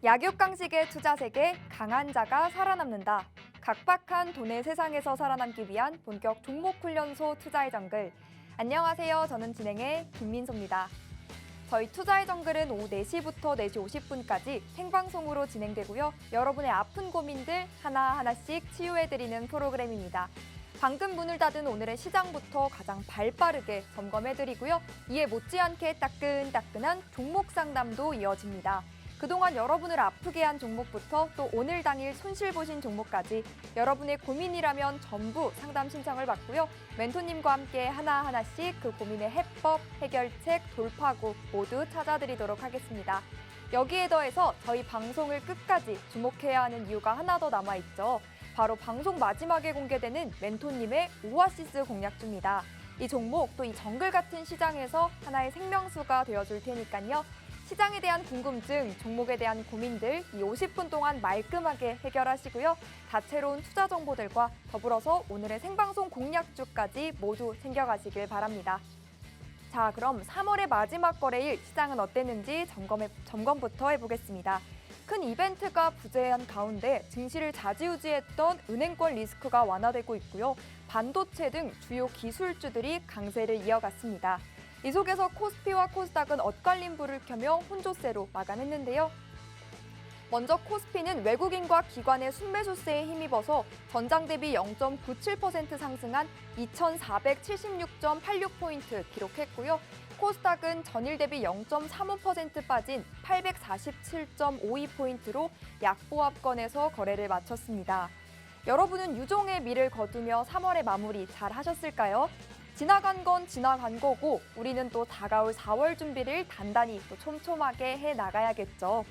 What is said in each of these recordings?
약육강식의 투자 세계, 강한 자가 살아남는다. 각박한 돈의 세상에서 살아남기 위한 본격 종목훈련소 투자의 정글. 안녕하세요. 저는 진행의 김민소입니다. 저희 투자의 정글은 오후 4시부터 4시 50분까지 생방송으로 진행되고요. 여러분의 아픈 고민들 하나하나씩 치유해드리는 프로그램입니다. 방금 문을 닫은 오늘의 시장부터 가장 발빠르게 점검해드리고요. 이에 못지않게 따끈따끈한 종목 상담도 이어집니다. 그동안 여러분을 아프게 한 종목부터 또 오늘 당일 손실 보신 종목까지 여러분의 고민이라면 전부 상담 신청을 받고요. 멘토님과 함께 하나하나씩 그 고민의 해법, 해결책, 돌파구 모두 찾아드리도록 하겠습니다. 여기에 더해서 저희 방송을 끝까지 주목해야 하는 이유가 하나 더 남아있죠. 바로 방송 마지막에 공개되는 멘토님의 오아시스 공략주입니다. 이 종목 또 이 정글 같은 시장에서 하나의 생명수가 되어줄 테니까요. 시장에 대한 궁금증, 종목에 대한 고민들 이 50분 동안 말끔하게 해결하시고요. 다채로운 투자 정보들과 더불어서 오늘의 생방송 공략주까지 모두 챙겨가시길 바랍니다. 자, 그럼 3월의 마지막 거래일 시장은 어땠는지 점검부터 해보겠습니다. 큰 이벤트가 부재한 가운데 증시를 좌지우지했던 은행권 리스크가 완화되고 있고요. 반도체 등 주요 기술주들이 강세를 이어갔습니다. 이 속에서 코스피와 코스닥은 엇갈린 불을 켜며 혼조세로 마감했는데요. 먼저 코스피는 외국인과 기관의 순매수세에 힘입어서 전장 대비 0.97% 상승한 2,476.86포인트 기록했고요. 코스닥은 전일 대비 0.35% 빠진 847.52포인트로 약보합권에서 거래를 마쳤습니다. 여러분은 유종의 미를 거두며 3월의 마무리 잘 하셨을까요? 지나간 건 지나간 거고 우리는 또 다가올 4월 준비를 단단히 또 촘촘하게 해나가야겠죠.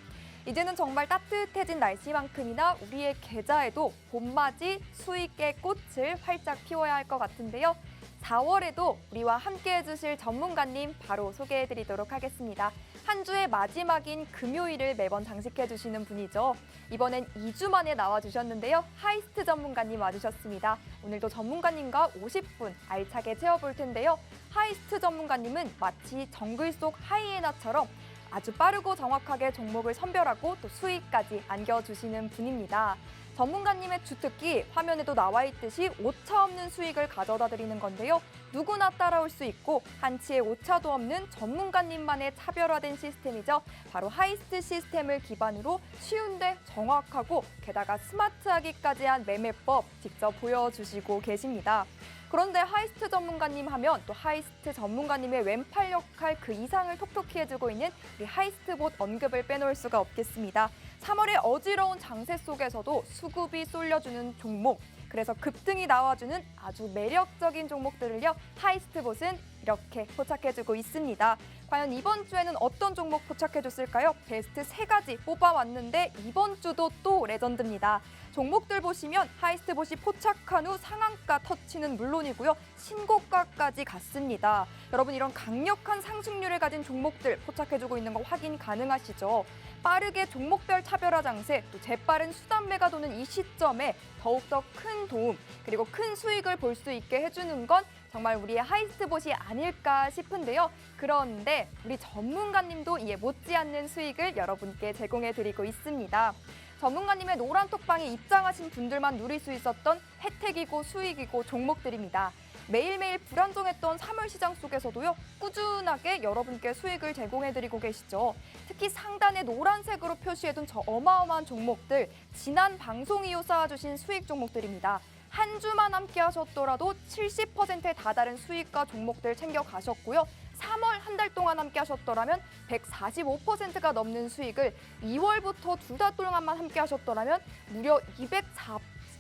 이제는 정말 따뜻해진 날씨만큼이나 우리의 계좌에도 봄맞이 수익의 꽃을 활짝 피워야 할 것 같은데요. 4월에도 우리와 함께 해주실 전문가님 바로 소개해드리도록 하겠습니다. 한 주의 마지막인 금요일을 매번 장식해주시는 분이죠. 이번엔 2주 만에 나와주셨는데요. 하이스트 전문가님 와주셨습니다. 오늘도 전문가님과 50분 알차게 채워볼 텐데요. 하이스트 전문가님은 마치 정글 속 하이에나처럼 아주 빠르고 정확하게 종목을 선별하고 또 수익까지 안겨주시는 분입니다. 전문가님의 주특기 화면에도 나와 있듯이 오차 없는 수익을 가져다 드리는 건데요. 누구나 따라올 수 있고 한치의 오차도 없는 전문가님만의 차별화된 시스템이죠. 바로 하이스트 시스템을 기반으로 쉬운데 정확하고 게다가 스마트하기까지 한 매매법 직접 보여주시고 계십니다. 그런데 하이스트 전문가님 하면 또 하이스트 전문가님의 왼팔 역할 그 이상을 톡톡히 해주고 있는 우리 하이스트봇 언급을 빼놓을 수가 없겠습니다. 3월의 어지러운 장세 속에서도 수급이 쏠려주는 종목, 그래서 급등이 나와주는 아주 매력적인 종목들을요. 하이스트봇은 이렇게 포착해주고 있습니다. 과연 이번 주에는 어떤 종목 포착해줬을까요? 베스트 3가지 뽑아왔는데 이번 주도 또 레전드입니다. 종목들 보시면 하이스트봇이 포착한 후 상한가 터치는 물론이고요. 신고가까지 갔습니다. 여러분 이런 강력한 상승률을 가진 종목들 포착해주고 있는 거 확인 가능하시죠? 빠르게 종목별 차별화 장세, 또 재빠른 수단매가 도는 이 시점에 더욱더 큰 도움, 그리고 큰 수익을 볼 수 있게 해주는 건 정말 우리의 하이스트봇이 아닐까 싶은데요. 그런데 우리 전문가님도 이에 못지않는 수익을 여러분께 제공해드리고 있습니다. 전문가님의 노란톡방에 입장하신 분들만 누릴 수 있었던 혜택이고 수익이고 종목들입니다. 매일매일 불안정했던 3월 시장 속에서도요. 꾸준하게 여러분께 수익을 제공해드리고 계시죠. 특히 상단에 노란색으로 표시해둔 저 어마어마한 종목들, 지난 방송 이후 쌓아주신 수익 종목들입니다. 한 주만 함께 하셨더라도 70%에 다다른 수익과 종목들 챙겨가셨고요. 3월 한 달 동안 함께 하셨더라면 145%가 넘는 수익을 2월부터 2달 동안만 함께 하셨더라면 무려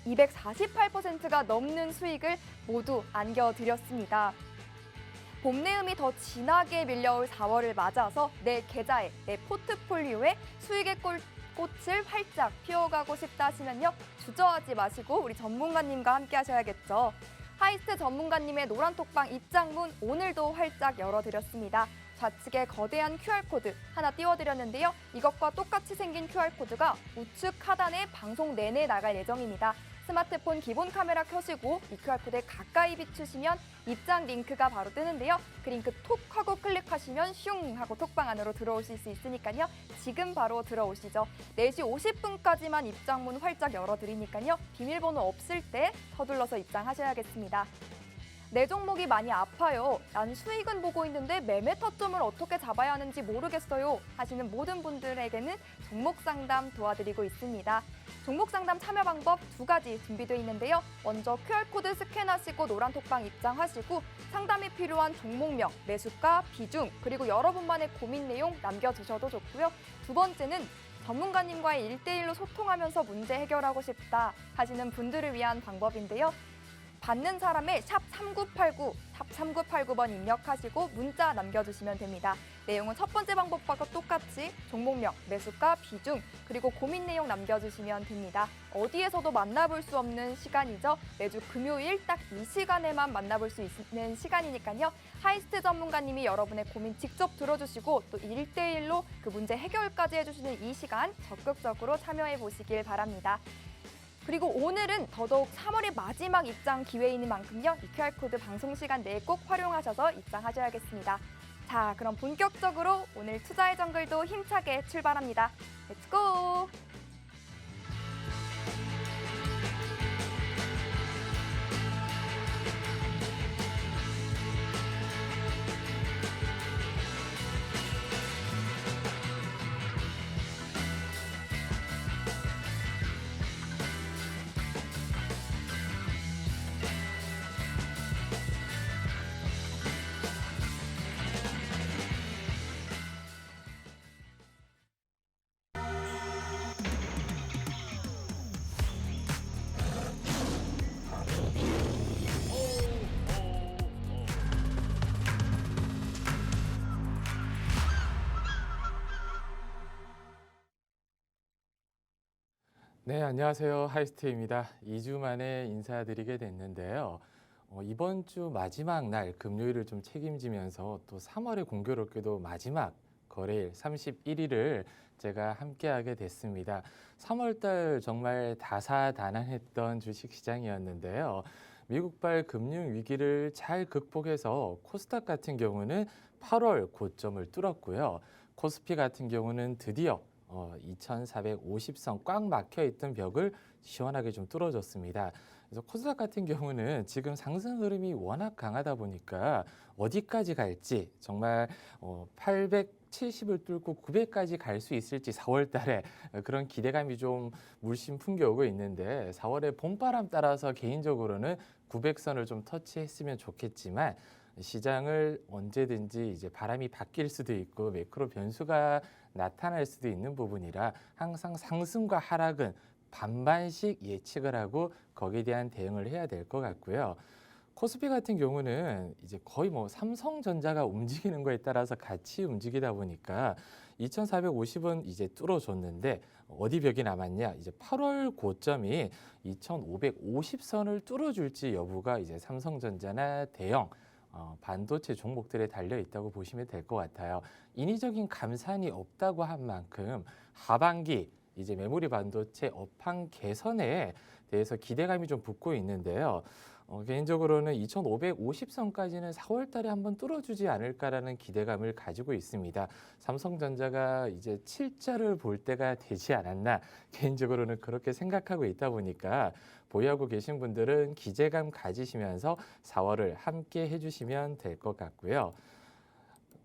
248%가 넘는 수익을 모두 안겨드렸습니다. 봄 내음이 더 진하게 밀려올 4월을 맞아서 내 계좌에, 내 포트폴리오에 수익의 꽃을 활짝 피워가고 싶다 하시면요. 주저하지 마시고 우리 전문가님과 함께 하셔야겠죠. 하이스트 전문가님의 노란톡방 입장문 오늘도 활짝 열어드렸습니다. 좌측에 거대한 QR코드 하나 띄워드렸는데요. 이것과 똑같이 생긴 QR코드가 우측 하단에 방송 내내 나갈 예정입니다. 스마트폰 기본 카메라 켜시고 이 QR코드에 가까이 비추시면 입장 링크가 바로 뜨는데요. 그 링크 톡 하고 클릭하시면 슝 하고 톡방 안으로 들어오실 수 있으니까요. 지금 바로 들어오시죠. 4시 50분까지만 입장문 활짝 열어드리니까요. 비밀번호 없을 때 서둘러서 입장하셔야겠습니다. 내 종목이 많이 아파요. 난 수익은 보고 있는데 매매 타점을 어떻게 잡아야 하는지 모르겠어요. 하시는 모든 분들에게는 종목 상담 도와드리고 있습니다. 종목 상담 참여 방법 2가지 준비되어 있는데요. 먼저 QR코드 스캔하시고 노란 톡방 입장하시고 상담이 필요한 종목명, 매수가, 비중, 그리고 여러분만의 고민 내용 남겨주셔도 좋고요. 2번째는 전문가님과의 1대1로 소통하면서 문제 해결하고 싶다 하시는 분들을 위한 방법인데요. 받는 사람의 샵 3989번 입력하시고 문자 남겨주시면 됩니다. 내용은 첫 번째 방법과 똑같이 종목명, 매수가, 비중, 그리고 고민 내용 남겨주시면 됩니다. 어디에서도 만나볼 수 없는 시간이죠. 매주 금요일 딱 이 시간에만 만나볼 수 있는 시간이니까요. 하이스트 전문가님이 여러분의 고민 직접 들어주시고 또 1대1로 그 문제 해결까지 해주시는 이 시간 적극적으로 참여해 보시길 바랍니다. 그리고 오늘은 더더욱 3월의 마지막 입장 기회인 만큼요. 이 QR코드 방송 시간 내에 꼭 활용하셔서 입장하셔야겠습니다. 자, 그럼 본격적으로 오늘 투자의 정글도 힘차게 출발합니다. 렛츠고! 네, 안녕하세요. 하이스트입니다. 2주 만에 인사드리게 됐는데요. 이번 주 마지막 날 금요일을 좀 책임지면서 또 3월의 공교롭게도 마지막 거래일 31일을 제가 함께하게 됐습니다. 3월달 정말 다사다난했던 주식시장이었는데요. 미국발 금융위기를 잘 극복해서 코스닥 같은 경우는 8월 고점을 뚫었고요. 코스피 같은 경우는 드디어 2,450선 꽉 막혀 있던 벽을 시원하게 좀 뚫어줬습니다. 그래서 코스닥 같은 경우는 지금 상승 흐름이 워낙 강하다 보니까 어디까지 갈지 정말 870을 뚫고 900까지 갈 수 있을지 4월 달에 그런 기대감이 좀 물씬 풍겨오고 있는데 4월에 봄바람 따라서 개인적으로는 900선을 좀 터치했으면 좋겠지만 시장을 언제든지 이제 바람이 바뀔 수도 있고 매크로 변수가 나타날 수도 있는 부분이라 항상 상승과 하락은 반반씩 예측을 하고 거기에 대한 대응을 해야 될 것 같고요. 코스피 같은 경우는 이제 거의 뭐 삼성전자가 움직이는 거에 따라서 같이 움직이다 보니까 2,450은 이제 뚫어줬는데 어디 벽이 남았냐? 이제 8월 고점이 2,550선을 뚫어줄지 여부가 이제 삼성전자나 대형 반도체 종목들에 달려 있다고 보시면 될 것 같아요. 인위적인 감산이 없다고 한 만큼 하반기 이제 메모리 반도체 업황 개선에 대해서 기대감이 좀 붙고 있는데요. 개인적으로는 2,550선까지는 4월 달에 한번 뚫어주지 않을까라는 기대감을 가지고 있습니다. 삼성전자가 이제 7자를 볼 때가 되지 않았나 개인적으로는 그렇게 생각하고 있다 보니까 보유하고 계신 분들은 기대감 가지시면서 4월을 함께 해주시면 될 것 같고요.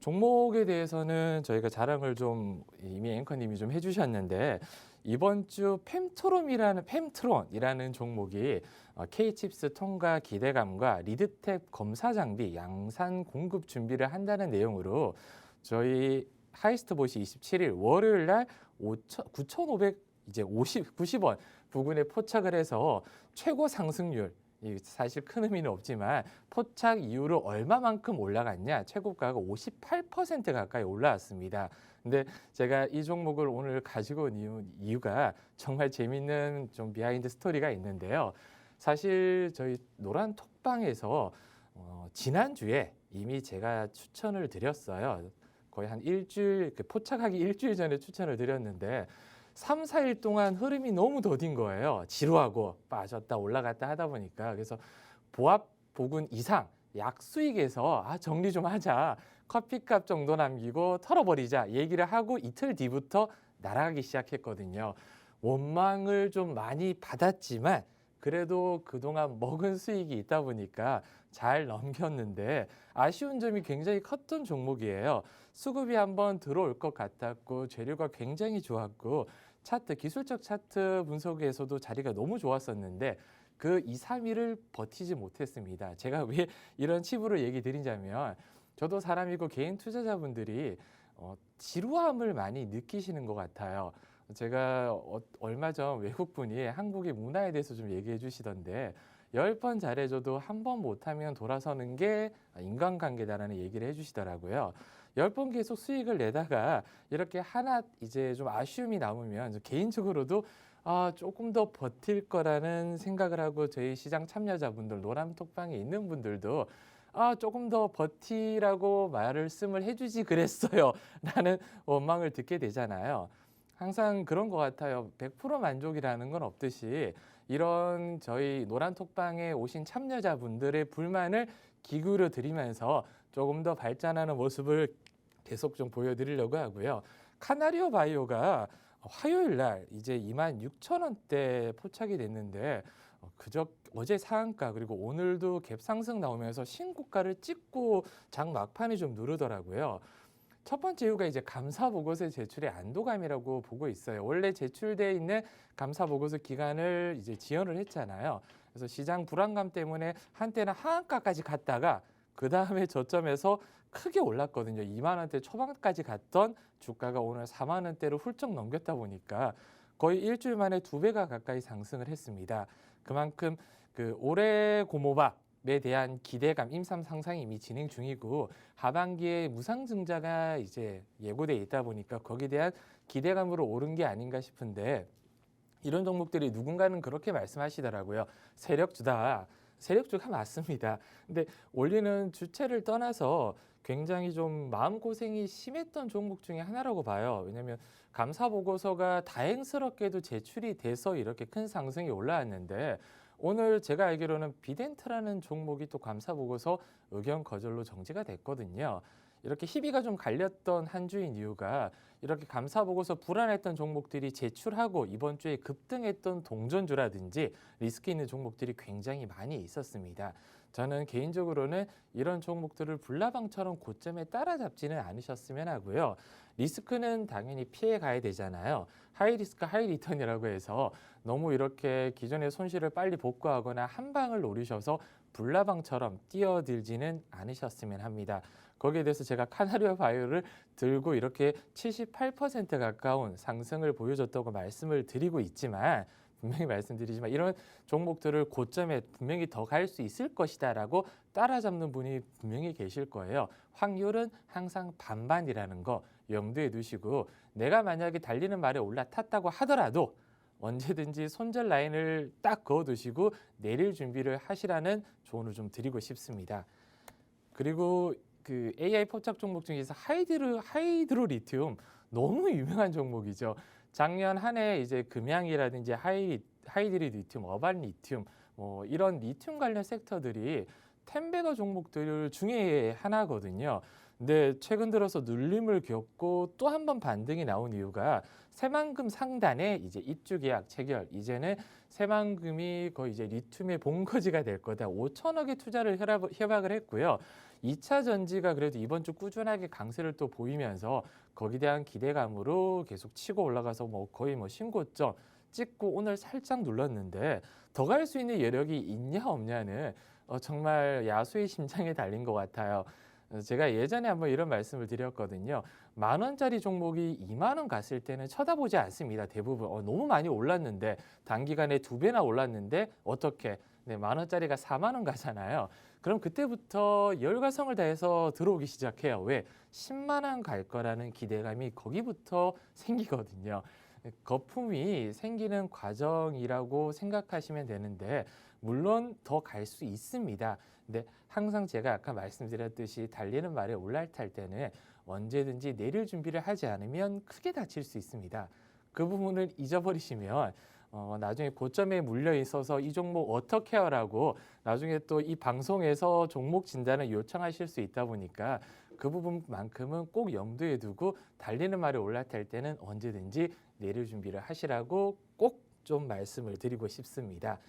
종목에 대해서는 저희가 자랑을 좀 이미 앵커님이 좀 해주셨는데 이번 주 펨트론이라는 종목이 K칩스 통과 기대감과 리드텍 검사 장비 양산 공급 준비를 한다는 내용으로 저희 하이스트봇이 27일 월요일 날 9,590원 부근에 포착을 해서 최고 상승률 사실 큰 의미는 없지만 포착 이후로 얼마만큼 올라갔냐 최고가가 58% 가까이 올라왔습니다. 근데 제가 이 종목을 오늘 가지고 온 이유가 정말 재밌는 좀 비하인드 스토리가 있는데요. 사실 저희 노란 톡방에서 지난주에 이미 제가 추천을 드렸어요. 거의 한 일주일 포착하기 일주일 전에 추천을 드렸는데 3, 4일 동안 흐름이 너무 더딘 거예요. 지루하고 빠졌다 올라갔다 하다 보니까. 그래서 보합 보군 이상 약 수익에서 정리 좀 하자. 커피값 정도 남기고 털어버리자 얘기를 하고 이틀 뒤부터 날아가기 시작했거든요. 원망을 좀 많이 받았지만 그래도 그동안 먹은 수익이 있다 보니까 잘 넘겼는데 아쉬운 점이 굉장히 컸던 종목이에요. 수급이 한번 들어올 것 같았고 재료가 굉장히 좋았고 차트, 기술적 차트 분석에서도 자리가 너무 좋았었는데 그 2, 3일을 버티지 못했습니다. 제가 왜 이런 치부를 얘기 드리자면 저도 사람이고 개인 투자자분들이 지루함을 많이 느끼시는 것 같아요. 제가 얼마 전 외국분이 한국의 문화에 대해서 좀 얘기해 주시던데 10번 잘해줘도 한 번 못하면 돌아서는 게 인간관계다라는 얘기를 해주시더라고요. 10번 계속 수익을 내다가 이렇게 하나 이제 좀 아쉬움이 남으면 개인적으로도 조금 더 버틸 거라는 생각을 하고 저희 시장 참여자분들, 노란톡방에 있는 분들도 조금 더 버티라고 말씀을 해주지 그랬어요. 라는 원망을 듣게 되잖아요. 항상 그런 것 같아요. 100% 만족이라는 건 없듯이 이런 저희 노란톡방에 오신 참여자분들의 불만을 기울여 드리면서 조금 더 발전하는 모습을 계속 좀 보여드리려고 하고요. 카나리오 바이오가 화요일 날 이제 26,000원대 포착이 됐는데 어제 상한가 그리고 오늘도 갭 상승 나오면서 신고가를 찍고 장 막판이 좀 누르더라고요. 첫 번째 이유가 이제 감사 보고서의 제출의 안도감이라고 보고 있어요. 원래 제출돼 있는 감사 보고서 기간을 이제 지연을 했잖아요. 그래서 시장 불안감 때문에 한때는 하한가까지 갔다가 그 다음에 저점에서 크게 올랐거든요. 2만 원대 초반까지 갔던 주가가 오늘 4만 원대로 훌쩍 넘겼다 보니까 거의 일주일 만에 2배가 가까이 상승을 했습니다. 그만큼 그 올해 고모박에 대한 기대감, 임상 상상이 이미 진행 중이고 하반기에 무상증자가 이제 예고돼 있다 보니까 거기에 대한 기대감으로 오른 게 아닌가 싶은데 이런 종목들이 누군가는 그렇게 말씀하시더라고요. 세력주다. 세력주가 맞습니다. 근데 올리는 주체를 떠나서 굉장히 좀 마음고생이 심했던 종목 중에 하나라고 봐요. 왜냐하면 감사 보고서가 다행스럽게도 제출이 돼서 이렇게 큰 상승이 올라왔는데 오늘 제가 알기로는 비덴트라는 종목이 또 감사 보고서 의견 거절로 정지가 됐거든요. 이렇게 희비가 좀 갈렸던 한 주인 이유가 이렇게 감사 보고서 불안했던 종목들이 제출하고 이번 주에 급등했던 동전주라든지 리스크 있는 종목들이 굉장히 많이 있었습니다. 저는 개인적으로는 이런 종목들을 불나방처럼 고점에 따라잡지는 않으셨으면 하고요. 리스크는 당연히 피해 가야 되잖아요. 하이 리스크 하이 리턴이라고 해서 너무 이렇게 기존의 손실을 빨리 복구하거나 한 방을 노리셔서 불나방처럼 뛰어들지는 않으셨으면 합니다. 거기에 대해서 제가 카나리오 바이오를 들고 이렇게 78% 가까운 상승을 보여줬다고 말씀을 드리고 있지만 분명히 말씀드리지만 이런 종목들을 고점에 분명히 더 갈 수 있을 것이다라고 따라잡는 분이 분명히 계실 거예요. 확률은 항상 반반이라는 거 염두에 두시고 내가 만약에 달리는 말에 올라탔다고 하더라도 언제든지 손절 라인을 딱 그어두시고 내릴 준비를 하시라는 조언을 좀 드리고 싶습니다. 그리고 그 AI 포착 종목 중에서 하이드로 리튬 너무 유명한 종목이죠. 작년 한 해 이제 금양이라든지 하이드리 리튬, 어반 리튬 뭐 이런 리튬 관련 섹터들이 텐베거 종목들 중에 하나거든요. 근데 최근 들어서 눌림을 겪고 또 한 번 반등이 나온 이유가 새만금 상단에 이제 입주 계약 체결. 이제는 새만금이 거의 이제 리튬의 본거지가 될 거다. 5천억의 투자를 협약을 했고요. 2차 전지가 그래도 이번 주 꾸준하게 강세를 또 보이면서 거기에 대한 기대감으로 계속 치고 올라가서 뭐 거의 뭐 신고점 찍고 오늘 살짝 눌렀는데 더 갈 수 있는 여력이 있냐 없냐는 정말 야수의 심장에 달린 것 같아요. 제가 예전에 한번 이런 말씀을 드렸거든요. 10,000원짜리 종목이 2만 원 갔을 때는 쳐다보지 않습니다. 대부분 너무 많이 올랐는데 단기간에 2배나 올랐는데 어떻게 10,000원짜리가 4만 원 가잖아요. 그럼 그때부터 열과성을 다해서 들어오기 시작해요. 왜? 10만 원 갈 거라는 기대감이 거기부터 생기거든요. 거품이 생기는 과정이라고 생각하시면 되는데 물론 더 갈 수 있습니다. 근데 항상 제가 아까 말씀드렸듯이 달리는 말에 올라탈 때는 언제든지 내릴 준비를 하지 않으면 크게 다칠 수 있습니다. 그 부분을 잊어버리시면 나중에 고점에 물려 있어서 이 종목 어떻게 하라고 나중에 또 이 방송에서 종목 진단을 요청하실 수 있다 보니까 그 부분만큼은 꼭 염두에 두고 달리는 말에 올라탈 때는 언제든지 내릴 준비를 하시라고 꼭 좀 말씀을 드리고 싶습니다.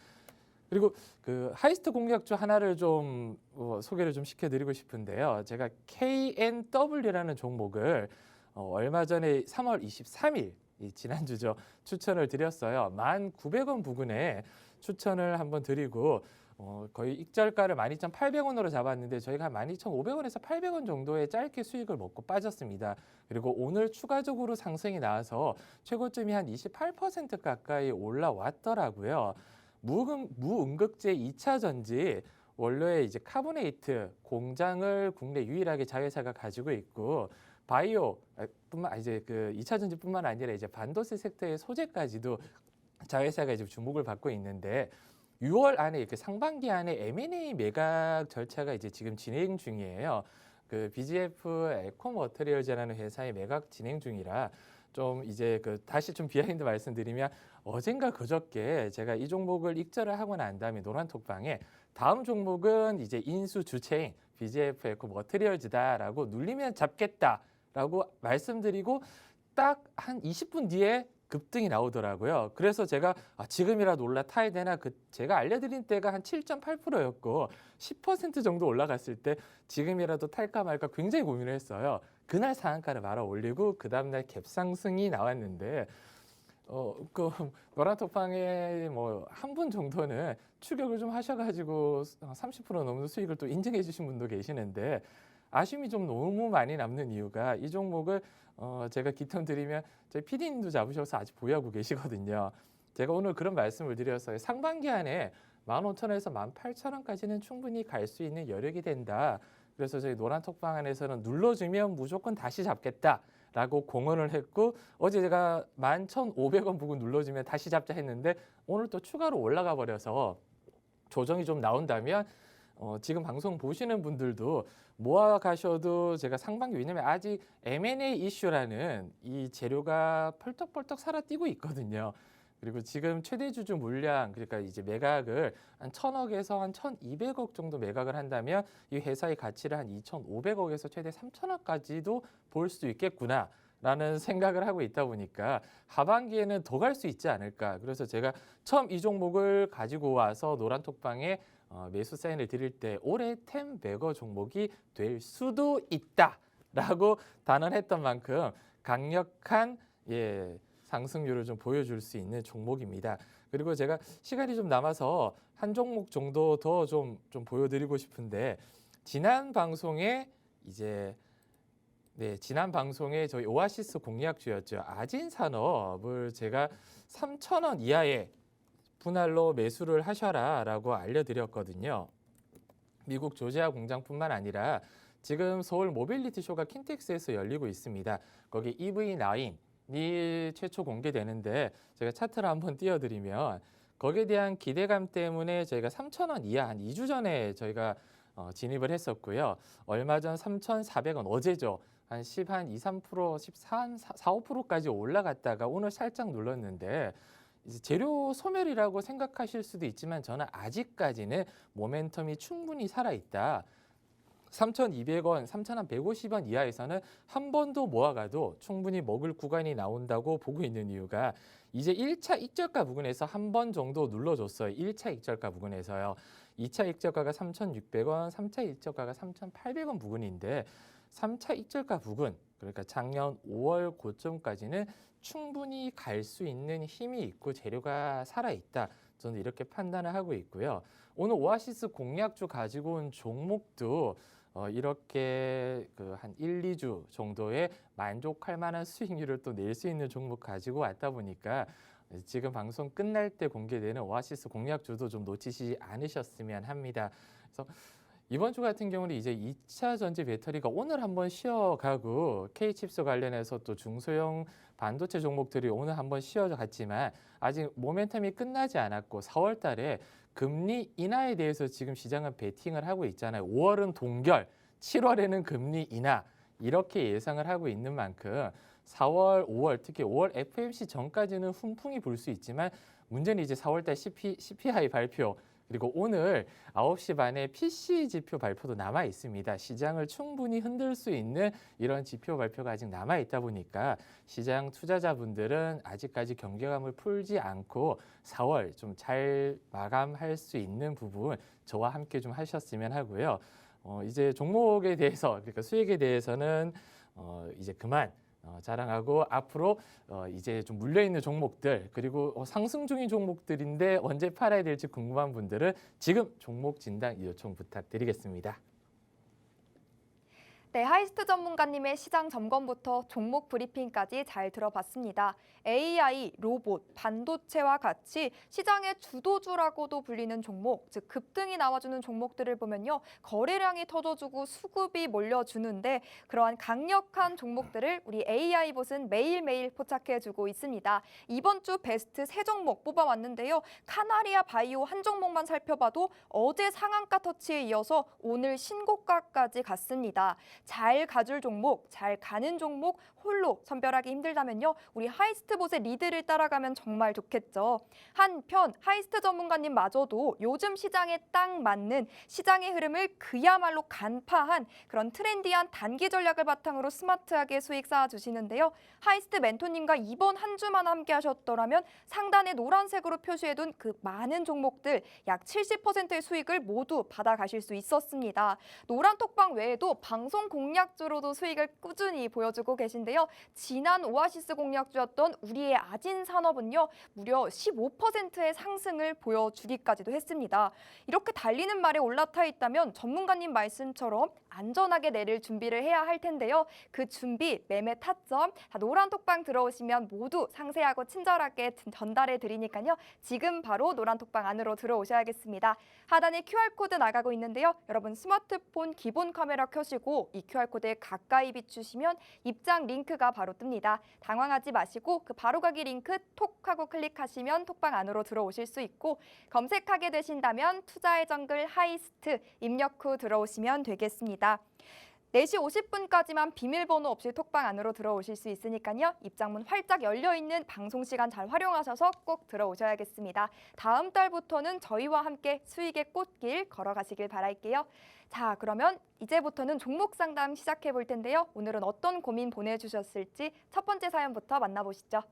그리고 그 하이스트 공략주 하나를 좀 소개를 좀 시켜드리고 싶은데요. 제가 KNW라는 종목을 얼마 전에 3월 23일 지난주죠. 추천을 드렸어요. 1,900원 부근에 추천을 한번 드리고 거의 익절가를 12,800원으로 잡았는데 저희가 한 12,500원에서 800원 정도의 짧게 수익을 먹고 빠졌습니다. 그리고 오늘 추가적으로 상승이 나와서 최고점이 한 28% 가까이 올라왔더라고요. 무음극재 2차 전지 원료의 이제 카보네이트 공장을 국내 유일하게 자회사가 가지고 있고 바이오 뿐만 이제 그 2차 전지뿐만 아니라 이제 반도체 섹터의 소재까지도 자회사가 이제 주목을 받고 있는데 6월 안에 그 상반기 안에 M&A 매각 절차가 이제 지금 진행 중이에요. 그 BGF 에코머터리얼즈라는 회사의 매각 진행 중이라 좀 이제 그 다시 좀 비하인드 말씀드리면 어젠가 그저께 제가 이 종목을 익절을 하고 난 다음에 노란톡방에 다음 종목은 이제 인수 주체인 BGF 에코머터리얼즈다라고 눌리면 잡겠다라고 말씀드리고 딱 한 20분 뒤에 급등이 나오더라고요. 그래서 제가 지금이라도 올라타야 되나 제가 알려드린 때가 한 7.8%였고 10% 정도 올라갔을 때 지금이라도 탈까 말까 굉장히 고민을 했어요. 그날 상한가를 말아 올리고 그 다음날 갭상승이 나왔는데 그 노란톡방에 뭐 한 분 정도는 추격을 좀 하셔가지고 30% 넘는 수익을 또 인정해 주신 분도 계시는데 아쉬움이 좀 너무 많이 남는 이유가 이 종목을 제가 기턴 드리면 저희 PD님도 잡으셔서 아직 보유하고 계시거든요. 제가 오늘 그런 말씀을 드렸어요. 상반기 안에 15,000원에서 18,000원까지는 충분히 갈 수 있는 여력이 된다. 그래서 저희 노란톡방 안에서는 눌러주면 무조건 다시 잡겠다라고 공언을 했고 어제 제가 11,500원 부근 눌러주면 다시 잡자 했는데 오늘 또 추가로 올라가 버려서 조정이 좀 나온다면 지금 방송 보시는 분들도 모아 가셔도 제가 상반기 왜냐면 아직 M&A 이슈라는 이 재료가 펄떡펄떡 살아뛰고 있거든요. 그리고 지금 최대 주주 물량 그러니까 이제 매각을 한 1,000억에서 한 1,200억 정도 매각을 한다면 이 회사의 가치를 한 2,500억에서 최대 3,000억까지도 볼 수 있겠구나라는 생각을 하고 있다 보니까 하반기에는 더 갈 수 있지 않을까. 그래서 제가 처음 이 종목을 가지고 와서 노란톡방에 매수 사인을 드릴 때 올해 템베거 종목이 될 수도 있다라고 단언했던 만큼 강력한 상승률을 좀 보여줄 수 있는 종목입니다. 그리고 제가 시간이 좀 남아서 한 종목 정도 더 좀 보여드리고 싶은데 지난 방송에 저희 오아시스 공략주였죠. 아진산업을 제가 3,000원 이하에 분할로 매수를 하셔라라고 알려드렸거든요. 미국 조지아 공장뿐만 아니라 지금 서울 모빌리티 쇼가 킨텍스에서 열리고 있습니다. 거기 EV9이 최초 공개되는데 제가 차트를 한번 띄워드리면 거기에 대한 기대감 때문에 저희가 3,000원 이하 한 2주 전에 저희가 진입을 했었고요. 얼마 전 3,400원 어제죠. 한 2, 3%, 14, 4, 5%까지 올라갔다가 오늘 살짝 눌렀는데 이제 재료 소멸이라고 생각하실 수도 있지만 저는 아직까지는 모멘텀이 충분히 살아있다. 3,200원, 3,150원 이하에서는 한 번 더 모아가도 충분히 먹을 구간이 나온다고 보고 있는 이유가 이제 1차 익절가 부근에서 한 번 정도 눌러줬어요. 1차 익절가 부근에서요. 2차 익절가가 3,600원, 3차 익절가가 3,800원 부근인데 3차 익절가 부근, 그러니까 작년 5월 고점까지는 충분히 갈 수 있는 힘이 있고 재료가 살아있다. 저는 이렇게 판단을 하고 있고요. 오늘 오아시스 공략주 가지고 온 종목도 이렇게 한 1, 2주 정도의 만족할 만한 수익률을 또 낼 수 있는 종목 가지고 왔다 보니까 지금 방송 끝날 때 공개되는 오아시스 공략주도 좀 놓치지 않으셨으면 합니다. 그래서 이번 주 같은 경우는 이제 2차 전지 배터리가 오늘 한번 쉬어가고 K칩스 관련해서 또 중소형 반도체 종목들이 오늘 한번 쉬어갔지만 아직 모멘텀이 끝나지 않았고 4월 달에 금리 인하에 대해서 지금 시장은 베팅을 하고 있잖아요. 5월은 동결, 7월에는 금리 인하 이렇게 예상을 하고 있는 만큼 4월, 5월, 특히 5월 FOMC 전까지는 훈풍이 불 수 있지만 문제는 이제 4월 달 CPI 발표 그리고 오늘 9시 반에 PCE 지표 발표도 남아 있습니다. 시장을 충분히 흔들 수 있는 이런 지표 발표가 아직 남아 있다 보니까 시장 투자자분들은 아직까지 경계감을 풀지 않고 4월 좀 잘 마감할 수 있는 부분 저와 함께 좀 하셨으면 하고요. 이제 종목에 대해서 그러니까 수익에 대해서는 이제 그만 자랑하고 앞으로 이제 좀 물려있는 종목들 그리고 상승 중인 종목들인데 언제 팔아야 될지 궁금한 분들은 지금 종목 진단 요청 부탁드리겠습니다. 네, 하이스트 전문가님의 시장 점검부터 종목 브리핑까지 잘 들어봤습니다. AI, 로봇, 반도체와 같이 시장의 주도주라고도 불리는 종목, 즉 급등이 나와주는 종목들을 보면요. 거래량이 터져주고 수급이 몰려주는데 그러한 강력한 종목들을 우리 AI봇은 매일매일 포착해주고 있습니다. 이번 주 베스트 3종목 뽑아왔는데요. 카나리아 바이오 한 종목만 살펴봐도 어제 상한가 터치에 이어서 오늘 신고가까지 갔습니다. 잘 가줄 종목, 잘 가는 종목 홀로 선별하기 힘들다면요. 우리 하이스트봇의 리드를 따라가면 정말 좋겠죠. 한편 하이스트 전문가님마저도 요즘 시장에 딱 맞는 시장의 흐름을 그야말로 간파한 그런 트렌디한 단기 전략을 바탕으로 스마트하게 수익 쌓아주시는데요. 하이스트 멘토님과 이번 한 주만 함께 하셨더라면 상단에 노란색으로 표시해둔 그 많은 종목들 약 70%의 수익을 모두 받아가실 수 있었습니다. 노란 톡방 외에도 방송 공략주로도 수익을 꾸준히 보여주고 계신데요. 지난 오아시스 공략주였던 우리의 아진 산업은요. 무려 15%의 상승을 보여주기까지도 했습니다. 이렇게 달리는 말에 올라타 있다면 전문가님 말씀처럼 안전하게 내릴 준비를 해야 할 텐데요. 그 준비, 매매 타점, 노란 톡방 들어오시면 모두 상세하고 친절하게 전달해 드리니까요. 지금 바로 노란 톡방 안으로 들어오셔야겠습니다. 하단에 QR코드 나가고 있는데요. 여러분 스마트폰 기본 카메라 켜시고 이 QR코드에 가까이 비추시면 입장 링크가 바로 뜹니다. 당황하지 마시고 그 바로가기 링크 톡 하고 클릭하시면 톡방 안으로 들어오실 수 있고 검색하게 되신다면 투자의 정글 하이스트 입력 후 들어오시면 되겠습니다. 4시 50분까지만 비밀번호 없이 톡방 안으로 들어오실 수 있으니까요. 입장문 활짝 열려있는 방송 시간 잘 활용하셔서 꼭 들어오셔야겠습니다. 다음 달부터는 저희와 함께 수익의 꽃길 걸어가시길 바랄게요. 자, 그러면 이제부터는 종목 상담 시작해 볼 텐데요. 오늘은 어떤 고민 보내주셨을지 첫 번째 사연부터 만나보시죠.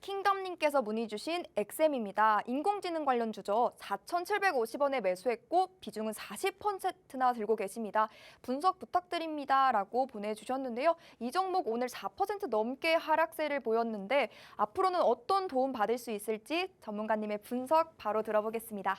킹덤님께서 문의 주신 엑셈입니다. 인공지능 관련 주죠. 4,750원에 매수했고 비중은 40%나 들고 계십니다. 분석 부탁드립니다. 라고 보내주셨는데요. 이 종목 오늘 4% 넘게 하락세를 보였는데 앞으로는 어떤 도움 받을 수 있을지 전문가님의 분석 바로 들어보겠습니다.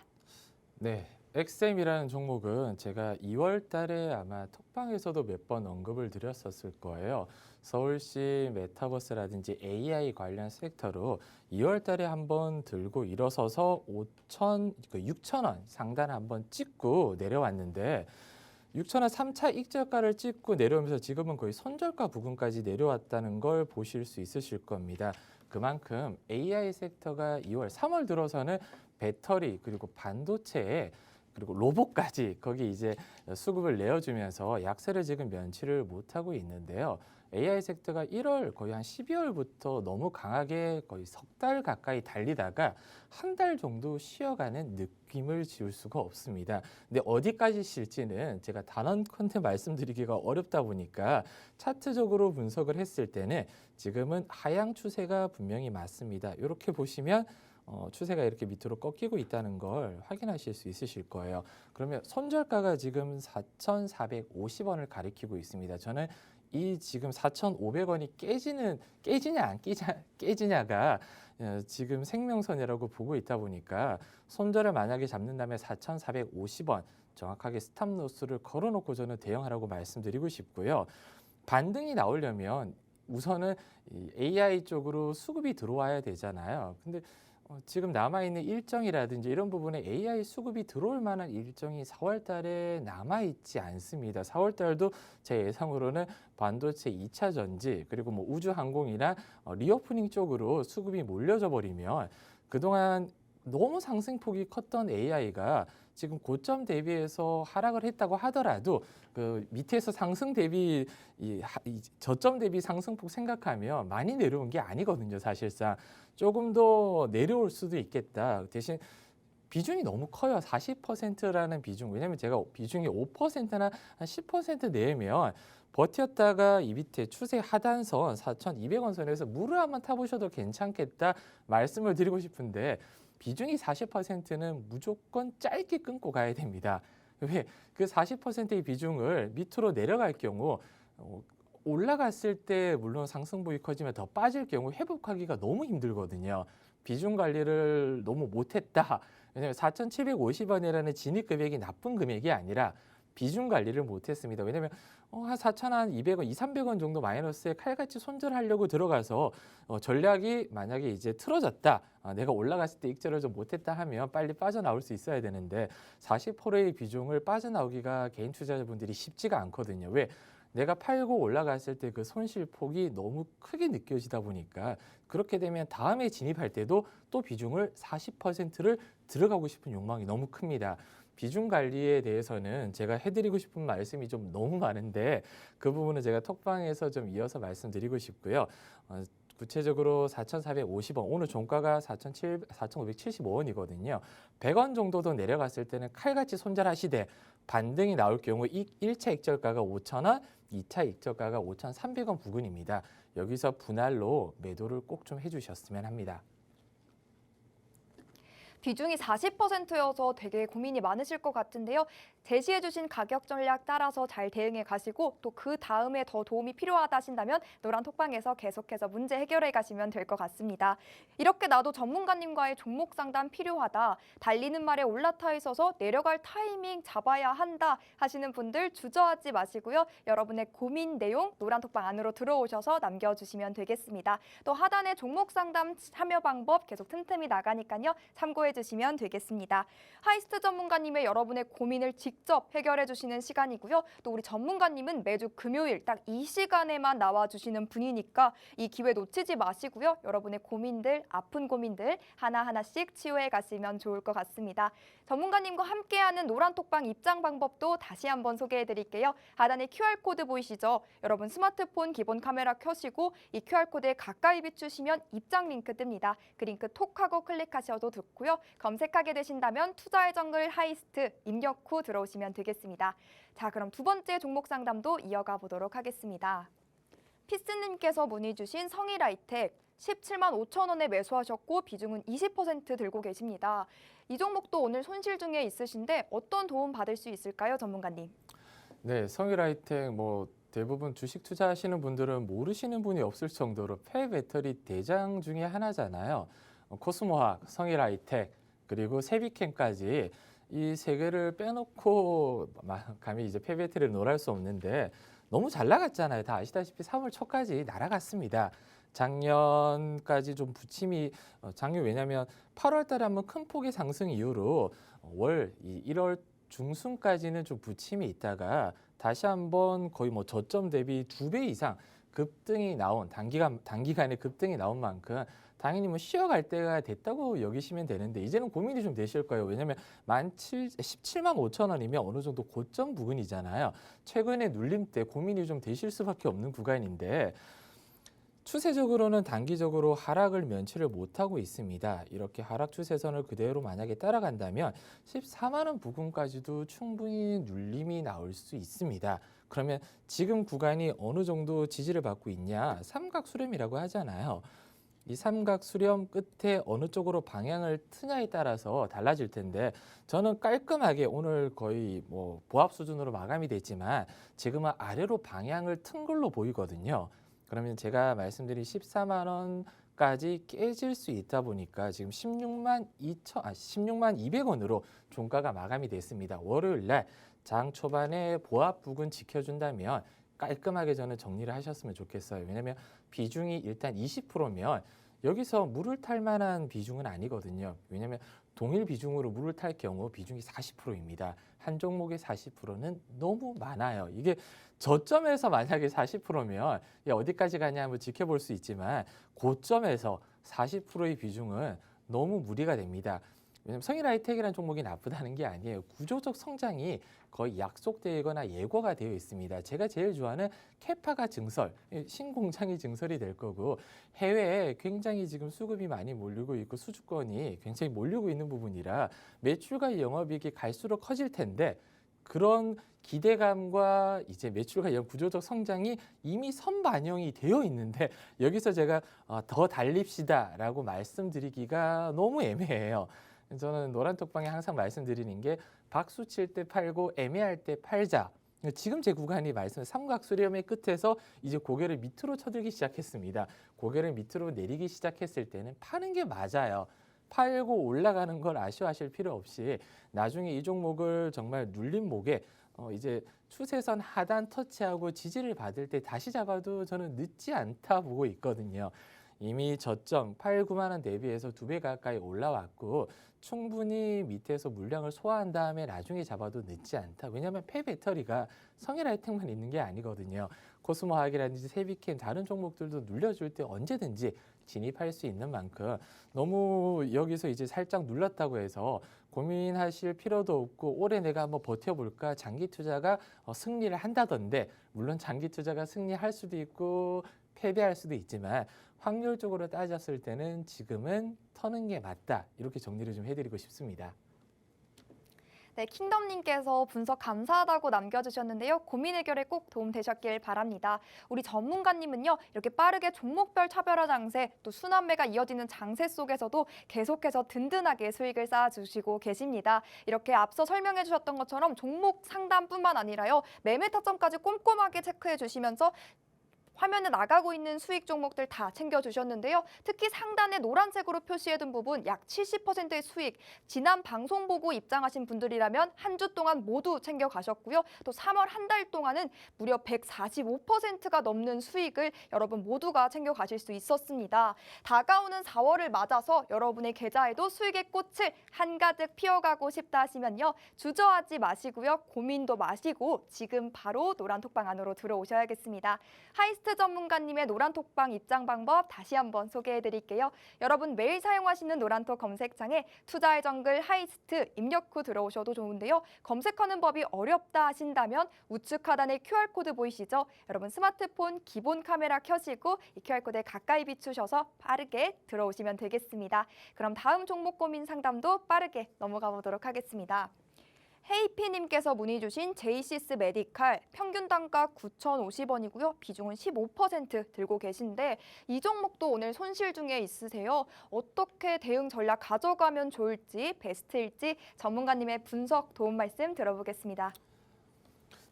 네, 엑셈이라는 종목은 제가 2월 달에 아마 톡방에서도 몇 번 언급을 드렸었을 거예요. 서울시 메타버스라든지 AI 관련 섹터로 2월 달에 한번 들고 일어서서 6,000원 상단 한번 찍고 내려왔는데 6,000원 3차 익절가를 찍고 내려오면서 지금은 거의 선절가 부근까지 내려왔다는 걸 보실 수 있으실 겁니다. 그만큼 AI 섹터가 2월, 3월 들어서는 배터리 그리고 반도체에 그리고 로봇까지 거기 이제 수급을 내어주면서 약세를 지금 면치를 못하고 있는데요. AI 섹터가 1월 거의 한 12월부터 너무 강하게 거의 석 달 가까이 달리다가 한 달 정도 쉬어가는 느낌을 지울 수가 없습니다. 근데 어디까지 쉴지는 제가 단언컨대 말씀드리기가 어렵다 보니까 차트적으로 분석을 했을 때는 지금은 하향 추세가 분명히 맞습니다. 이렇게 보시면 추세가 이렇게 밑으로 꺾이고 있다는 걸 확인하실 수 있으실 거예요. 그러면 손절가가 지금 4,450원을 가리키고 있습니다. 저는 이 지금 4,500원이 깨지냐 안 깨지냐가 지금 생명선이라고 보고 있다 보니까 손절을 만약에 잡는다면 4,450원 정확하게 스탑로스를 걸어놓고 저는 대응하라고 말씀드리고 싶고요. 반등이 나오려면 우선은 이 AI 쪽으로 수급이 들어와야 되잖아요. 근데 지금 남아있는 일정이라든지 이런 부분에 AI 수급이 들어올 만한 일정이 4월 달에 남아있지 않습니다. 4월 달도 제 예상으로는 반도체 2차 전지 그리고 뭐 우주항공이나 리오프닝 쪽으로 수급이 몰려져 버리면 그동안 너무 상승폭이 컸던 AI가 지금 고점 대비해서 하락을 했다고 하더라도 그 밑에서 상승 대비 이 저점 대비 상승폭 생각하면 많이 내려온 게 아니거든요. 사실상 조금 더 내려올 수도 있겠다. 대신 비중이 너무 커요. 40%라는 비중. 왜냐하면 제가 비중이 5%나 한 10% 내면 버텼다가 이 밑에 추세 하단선 4,200원 선에서 물을 한번 타보셔도 괜찮겠다 말씀을 드리고 싶은데 비중이 40%는 무조건 짧게 끊고 가야 됩니다. 왜? 그 40%의 비중을 밑으로 내려갈 경우 올라갔을 때 물론 상승폭이 커지면 더 빠질 경우 회복하기가 너무 힘들거든요. 비중 관리를 너무 못했다. 왜냐하면 4,750원이라는 진입 금액이 나쁜 금액이 아니라 비중 관리를 못했습니다. 왜냐하면 한 4,200원, 2,300원 정도 마이너스에 칼같이 손절하려고 들어가서 전략이 만약에 이제 틀어졌다. 내가 올라갔을 때 익절을 좀 못했다 하면 빨리 빠져나올 수 있어야 되는데 40%의 비중을 빠져나오기가 개인 투자자분들이 쉽지가 않거든요. 왜? 내가 팔고 올라갔을 때 그 손실폭이 너무 크게 느껴지다 보니까 그렇게 되면 다음에 진입할 때도 또 비중을 40%를 들어가고 싶은 욕망이 너무 큽니다. 비중 관리에 대해서는 제가 해드리고 싶은 말씀이 좀 너무 많은데 그 부분은 제가 톡방에서 좀 이어서 말씀드리고 싶고요. 구체적으로 4,450원, 오늘 종가가 4,575원이거든요. 100원 정도 더 내려갔을 때는 칼같이 손절하시되 반등이 나올 경우 1차 익절가가 5,000원, 2차 익절가가 5,300원 부근입니다. 여기서 분할로 매도를 꼭 좀 해주셨으면 합니다. 비중이 40%여서 되게 고민이 많으실 것 같은데요. 제시해주신 가격 전략 따라서 잘 대응해 가시고 또 그 다음에 더 도움이 필요하다 하신다면 노란 톡방에서 계속해서 문제 해결해 가시면 될 것 같습니다. 이렇게 나도 전문가님과의 종목 상담 필요하다. 달리는 말에 올라타 있어서 내려갈 타이밍 잡아야 한다 하시는 분들 주저하지 마시고요. 여러분의 고민 내용 노란 톡방 안으로 들어오셔서 남겨주시면 되겠습니다. 또 하단에 종목 상담 참여 방법 계속 틈틈이 나가니까요. 참고해 주시면 되겠습니다. 하이스트 전문가님의 여러분의 고민을 직접 해결해 주시는 시간이고요. 또 우리 전문가님은 매주 금요일 딱 이 시간에만 나와 주시는 분이니까 이 기회 놓치지 마시고요. 여러분의 고민들, 아픈 고민들 하나하나씩 치유해 가시면 좋을 것 같습니다. 전문가님과 함께하는 노란톡방 입장 방법도 다시 한번 소개해 드릴게요. 하단에 QR코드 보이시죠? 여러분 스마트폰 기본 카메라 켜시고 이 QR코드에 가까이 비추시면 입장 링크 뜹니다. 그 링크 톡하고 클릭하셔도 좋고요. 검색하게 되신다면 투자의 정글 하이스트 입력 후 들어오시면 되겠습니다. 자, 그럼 두 번째 종목 상담도 이어가 보도록 하겠습니다. 피스님께서 문의 주신 성일하이텍 17만 5천 원에 매수하셨고 비중은 20% 들고 계십니다. 이 종목도 오늘 손실 중에 있으신데 어떤 도움 받을 수 있을까요, 전문가님? 네, 성일하이텍 대부분 주식 투자하시는 분들은 모르시는 분이 없을 정도로 폐배터리 대장 중에 하나잖아요. 코스모학, 성일하이텍, 그리고 세비캠까지 이 세 개를 빼놓고 감히 이제 폐배터리를 놀할 수 없는데 너무 잘 나갔잖아요. 다 아시다시피 3월 초까지 날아갔습니다. 작년까지 좀 부침이 작년 왜냐하면 8월 달에 한번 큰 폭의 상승 이후로 1월 중순까지는 좀 부침이 있다가 다시 한번 거의 저점 대비 2배 이상 급등이 나온 단기간에 급등이 나온 만큼 당연히 쉬어갈 때가 됐다고 여기시면 되는데 이제는 고민이 좀 되실 거예요. 왜냐하면 17만 5천 원이면 어느 정도 고점 부근이잖아요. 최근에 눌림 때 고민이 좀 되실 수밖에 없는 구간인데 추세적으로는 단기적으로 하락을 면치를 못하고 있습니다. 이렇게 하락 추세선을 그대로 만약에 따라간다면 14만 원 부근까지도 충분히 눌림이 나올 수 있습니다. 그러면 지금 구간이 어느 정도 지지를 받고 있냐? 삼각 수렴이라고 하잖아요. 이 삼각 수렴 끝에 어느 쪽으로 방향을 트냐에 따라서 달라질 텐데 저는 깔끔하게 오늘 거의 보합 수준으로 마감이 됐지만 지금은 아래로 방향을 튼 걸로 보이거든요. 그러면 제가 말씀드린 14만 원까지 깨질 수 있다 보니까 지금 16만 200원으로 종가가 마감이 됐습니다. 월요일 날 장 초반에 보합 부근 지켜준다면 깔끔하게 저는 정리를 하셨으면 좋겠어요. 왜냐하면 비중이 일단 20%면 여기서 물을 탈 만한 비중은 아니거든요. 왜냐하면 동일 비중으로 물을 탈 경우 비중이 40%입니다. 한 종목의 40%는 너무 많아요. 이게 저점에서 만약에 40%면 어디까지 가냐 한번 지켜볼 수 있지만 고점에서 40%의 비중은 너무 무리가 됩니다. 왜냐하면 성일 하이텍이라는 종목이 나쁘다는 게 아니에요. 구조적 성장이 거의 약속되거나 예고가 되어 있습니다. 제가 제일 좋아하는 캐파가 증설, 신공장이 증설이 될 거고 해외에 굉장히 지금 수급이 많이 몰리고 있고 수주권이 굉장히 몰리고 있는 부분이라 매출과 영업이익이 갈수록 커질 텐데 그런 기대감과 이제 매출과 구조적 성장이 이미 선반영이 되어 있는데 여기서 제가 더 달립시다라고 말씀드리기가 너무 애매해요. 저는 노란톡방에 항상 말씀드리는 게 박수 칠 때 팔고 애매할 때 팔자. 지금 제 구간이 말씀 삼각수렴의 끝에서 이제 고개를 밑으로 쳐들기 시작했습니다. 고개를 밑으로 내리기 시작했을 때는 파는 게 맞아요. 팔고 올라가는 걸 아쉬워하실 필요 없이 나중에 이 종목을 정말 눌린 목에 이제 추세선 하단 터치하고 지지를 받을 때 다시 잡아도 저는 늦지 않다 보고 있거든요. 이미 저점 8, 9만 원 대비해서 2배 가까이 올라왔고 충분히 밑에서 물량을 소화한 다음에 나중에 잡아도 늦지 않다. 왜냐하면 폐배터리가 성일 하이텍만 있는 게 아니거든요. 코스모화학이라든지 세비캠 다른 종목들도 눌려줄 때 언제든지 진입할 수 있는 만큼 너무 여기서 이제 살짝 눌렀다고 해서 고민하실 필요도 없고 올해 내가 한번 버텨볼까 장기 투자가 승리를 한다던데 물론 장기 투자가 승리할 수도 있고 패배할 수도 있지만 확률적으로 따졌을 때는 지금은 터는 게 맞다. 이렇게 정리를 좀 해드리고 싶습니다. 네, 킹덤님께서 분석 감사하다고 남겨주셨는데요. 고민 해결에 꼭 도움되셨길 바랍니다. 우리 전문가님은요, 이렇게 빠르게 종목별 차별화 장세, 또 순환매가 이어지는 장세 속에서도 계속해서 든든하게 수익을 쌓아주시고 계십니다. 이렇게 앞서 설명해 주셨던 것처럼 종목 상담뿐만 아니라요, 매매 타점까지 꼼꼼하게 체크해 주시면서 화면에 나가고 있는 수익 종목들 다 챙겨주셨는데요. 특히 상단에 노란색으로 표시해둔 부분 약 70%의 수익, 지난 방송 보고 입장하신 분들이라면 한 주 동안 모두 챙겨가셨고요. 또 3월 한 달 동안은 무려 145%가 넘는 수익을 여러분 모두가 챙겨가실 수 있었습니다. 다가오는 4월을 맞아서 여러분의 계좌에도 수익의 꽃을 한가득 피워가고 싶다 하시면요. 주저하지 마시고요. 고민도 마시고 지금 바로 노란톡방 안으로 들어오셔야겠습니다. 하이스트 전문가님의 노란톡방 입장 방법 다시 한번 소개해드릴게요. 여러분 매일 사용하시는 노란톡 검색창에 투자의 정글 하이스트 입력 후 들어오셔도 좋은데요. 검색하는 법이 어렵다 하신다면 우측 하단에 QR코드 보이시죠? 여러분 스마트폰 기본 카메라 켜시고 이 QR코드에 가까이 비추셔서 빠르게 들어오시면 되겠습니다. 그럼 다음 종목 고민 상담도 빠르게 넘어가 보도록 하겠습니다. 헤이피님께서 문의 주신 제이시스 메디칼 평균 단가 9,050원이고요. 비중은 15% 들고 계신데 이 종목도 오늘 손실 중에 있으세요. 어떻게 대응 전략 가져가면 좋을지 베스트일지 전문가님의 분석 도움 말씀 들어보겠습니다.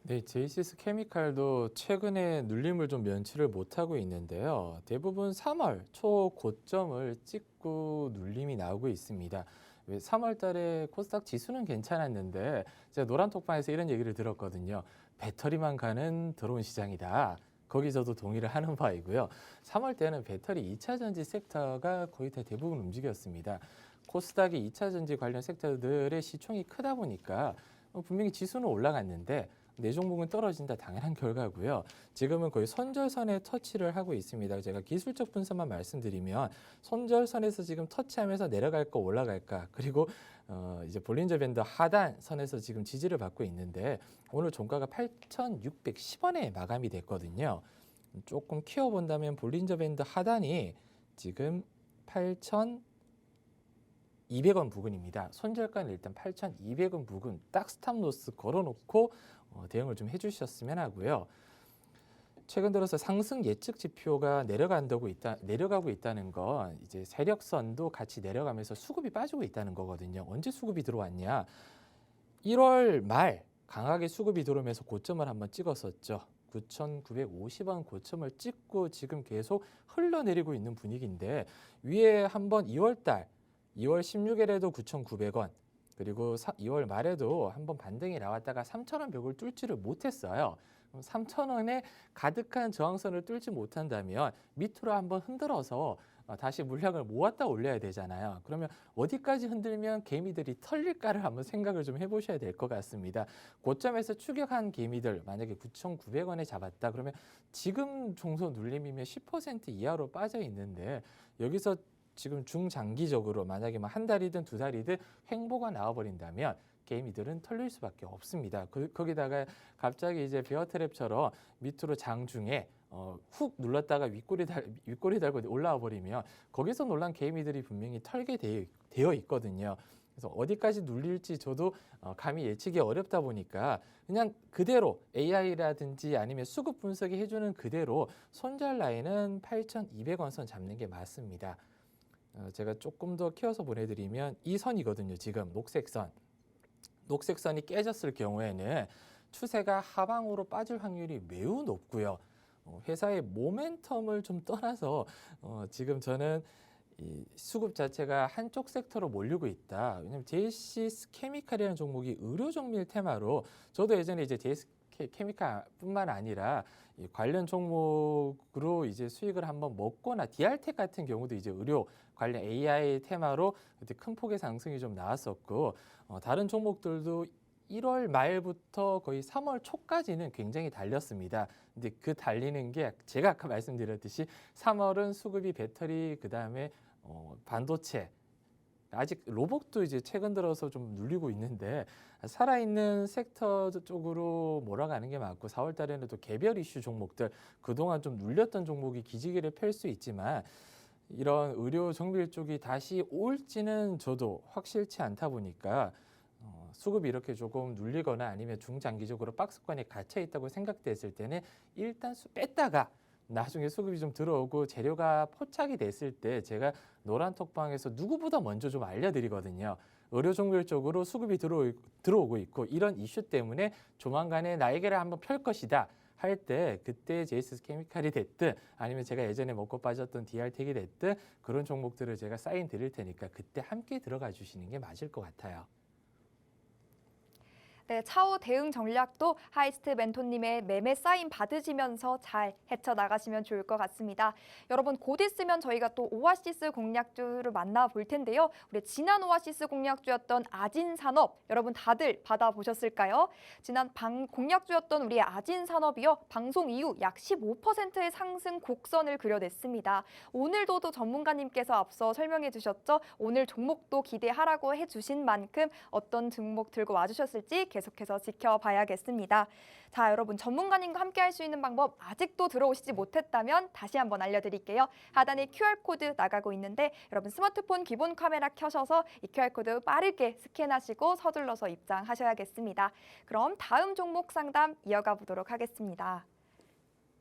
네, 제이시스 케미칼도 최근에 눌림을 좀 면치를 못하고 있는데요. 대부분 3월 초 고점을 찍고 눌림이 나오고 있습니다. 3월 달에 코스닥 지수는 괜찮았는데 제가 노란톡방에서 이런 얘기를 들었거든요. 배터리만 가는 더러운 시장이다. 거기서도 동의를 하는 바이고요. 3월 때는 배터리 2차 전지 섹터가 거의 다 대부분 움직였습니다. 코스닥이 2차 전지 관련 섹터들의 시총이 크다 보니까 분명히 지수는 올라갔는데 내 종목은 떨어진다 당연한 결과고요. 지금은 거의 손절선에 터치를 하고 있습니다. 제가 기술적 분석만 말씀드리면 손절선에서 지금 터치하면서 내려갈까 올라갈까 그리고 이제 볼린저 밴드 하단 선에서 지금 지지를 받고 있는데 오늘 종가가 8,610원에 마감이 됐거든요. 조금 키워본다면 볼린저 밴드 하단이 지금 8,200원 부근입니다. 손절가는 일단 8,200원 부근 딱 스탑로스 걸어놓고 대응을 좀 해주셨으면 하고요. 최근 들어서 상승 예측 지표가 내려가고 있다는 건 이제 세력선도 같이 내려가면서 수급이 빠지고 있다는 거거든요. 언제 수급이 들어왔냐? 1월 말 강하게 수급이 들어오면서 고점을 한번 찍었었죠. 9,950원 고점을 찍고 지금 계속 흘러내리고 있는 분위기인데 위에 한번 2월 달 2월 16일에도 9,900원 그리고 2월 말에도 한번 반등이 나왔다가 3,000원 벽을 뚫지를 못했어요. 3,000원에 가득한 저항선을 뚫지 못한다면 밑으로 한번 흔들어서 다시 물량을 모았다 올려야 되잖아요. 그러면 어디까지 흔들면 개미들이 털릴까를 한번 생각을 좀 해보셔야 될 것 같습니다. 고점에서 추격한 개미들 만약에 9,900원에 잡았다 그러면 지금 종소 눌림이면 10% 이하로 빠져 있는데 여기서 지금 중장기적으로 만약에 뭐 한 달이든 두 달이든 횡보가 나와버린다면 개미들은 털릴 수밖에 없습니다. 거기다가 갑자기 이제 베어트랩처럼 밑으로 장중에 훅 눌렀다가 윗꼬리 달고 올라와 버리면 거기서 놀란 개미들이 분명히 털게 되어 있거든요. 그래서 어디까지 눌릴지 저도 감히 예측이 어렵다 보니까 그냥 그대로 AI라든지 아니면 수급 분석이 해주는 그대로 손절 라인은 8,200원 선 잡는 게 맞습니다. 제가 조금 더 키워서 보내드리면 이 선이거든요. 지금 녹색선. 녹색선이 깨졌을 경우에는 추세가 하방으로 빠질 확률이 매우 높고요. 회사의 모멘텀을 좀 떠나서 지금 저는 이 수급 자체가 한쪽 섹터로 몰리고 있다. 왜냐하면 JS 케미칼이라는 종목이 의료 정밀 테마로 저도 예전에 이제 JS 케미칼뿐만 아니라 이 관련 종목으로 이제 수익을 한번 먹거나 DR텍 같은 경우도 이제 의료 관련 AI 테마로 그때 큰 폭의 상승이 좀 나왔었고 다른 종목들도 1월 말부터 거의 3월 초까지는 굉장히 달렸습니다. 근데 그 달리는 게 제가 아까 말씀드렸듯이 3월은 수급이 배터리 그다음에 반도체 아직 로봇도 이제 최근 들어서 좀 눌리고 있는데 살아있는 섹터 쪽으로 몰아가는 게 맞고 4월 달에는 또 개별 이슈 종목들 그동안 좀 눌렸던 종목이 기지개를 펼 수 있지만 이런 의료 정밀 쪽이 다시 올지는 저도 확실치 않다 보니까 수급이 이렇게 조금 눌리거나 아니면 중장기적으로 박스권에 갇혀 있다고 생각됐을 때는 일단 뺐다가 나중에 수급이 좀 들어오고 재료가 포착이 됐을 때 제가 노란톡방에서 누구보다 먼저 좀 알려드리거든요. 의료 종밀 쪽으로 수급이 들어오고 있고 이런 이슈 때문에 조만간에 날개를 한번 펼 것이다 할 때 그때 JS 케미칼이 됐든 아니면 제가 예전에 먹고 빠졌던 DR텍이 됐든 그런 종목들을 제가 사인 드릴 테니까 그때 함께 들어가 주시는 게 맞을 것 같아요. 네, 차후 대응 전략도 하이스트 멘토님의 매매 사인 받으시면서 잘 헤쳐나가시면 좋을 것 같습니다. 여러분 곧 있으면 저희가 또 오아시스 공략주를 만나볼 텐데요. 우리 지난 오아시스 공략주였던 아진산업 여러분 다들 받아보셨을까요? 지난 공략주였던 우리 아진산업이요. 방송 이후 약 15%의 상승 곡선을 그려냈습니다. 오늘도 또 전문가님께서 앞서 설명해 주셨죠. 오늘 종목도 기대하라고 해주신 만큼 어떤 종목 들고 와주셨을지 계속해서 지켜봐야겠습니다. 자, 여러분 전문가님과 함께 할 수 있는 방법 아직도 들어오시지 못했다면 다시 한번 알려드릴게요. 하단에 QR코드 나가고 있는데 여러분 스마트폰 기본 카메라 켜셔서 이 QR코드 빠르게 스캔하시고 서둘러서 입장하셔야겠습니다. 그럼 다음 종목 상담 이어가 보도록 하겠습니다.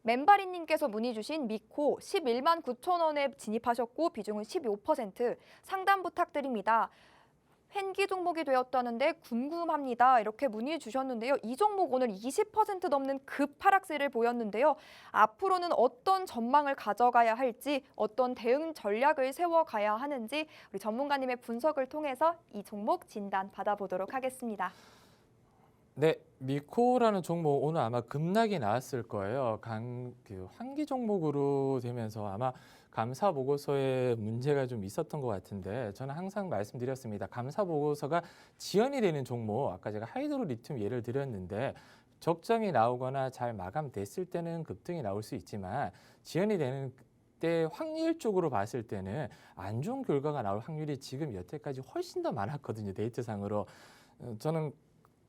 맨바리님께서 문의 주신 미코 11만 9천 원에 진입하셨고 비중은 15%. 상담 부탁드립니다. 횡기 종목이 되었다는데 궁금합니다. 이렇게 문의 주셨는데요. 이 종목 오늘 20% 넘는 급하락세를 보였는데요. 앞으로는 어떤 전망을 가져가야 할지, 어떤 대응 전략을 세워가야 하는지 우리 전문가님의 분석을 통해서 이 종목 진단 받아보도록 하겠습니다. 네, 미코라는 종목 오늘 아마 급락이 나왔을 거예요. 환기 종목으로 되면서 아마 감사 보고서에 문제가 좀 있었던 것 같은데 저는 항상 말씀드렸습니다. 감사 보고서가 지연이 되는 종목, 아까 제가 하이드로 리튬 예를 드렸는데 적정이 나오거나 잘 마감됐을 때는 급등이 나올 수 있지만 지연이 되는 때 확률적으로 봤을 때는 안 좋은 결과가 나올 확률이 지금 여태까지 훨씬 더 많았거든요. 데이터상으로. 저는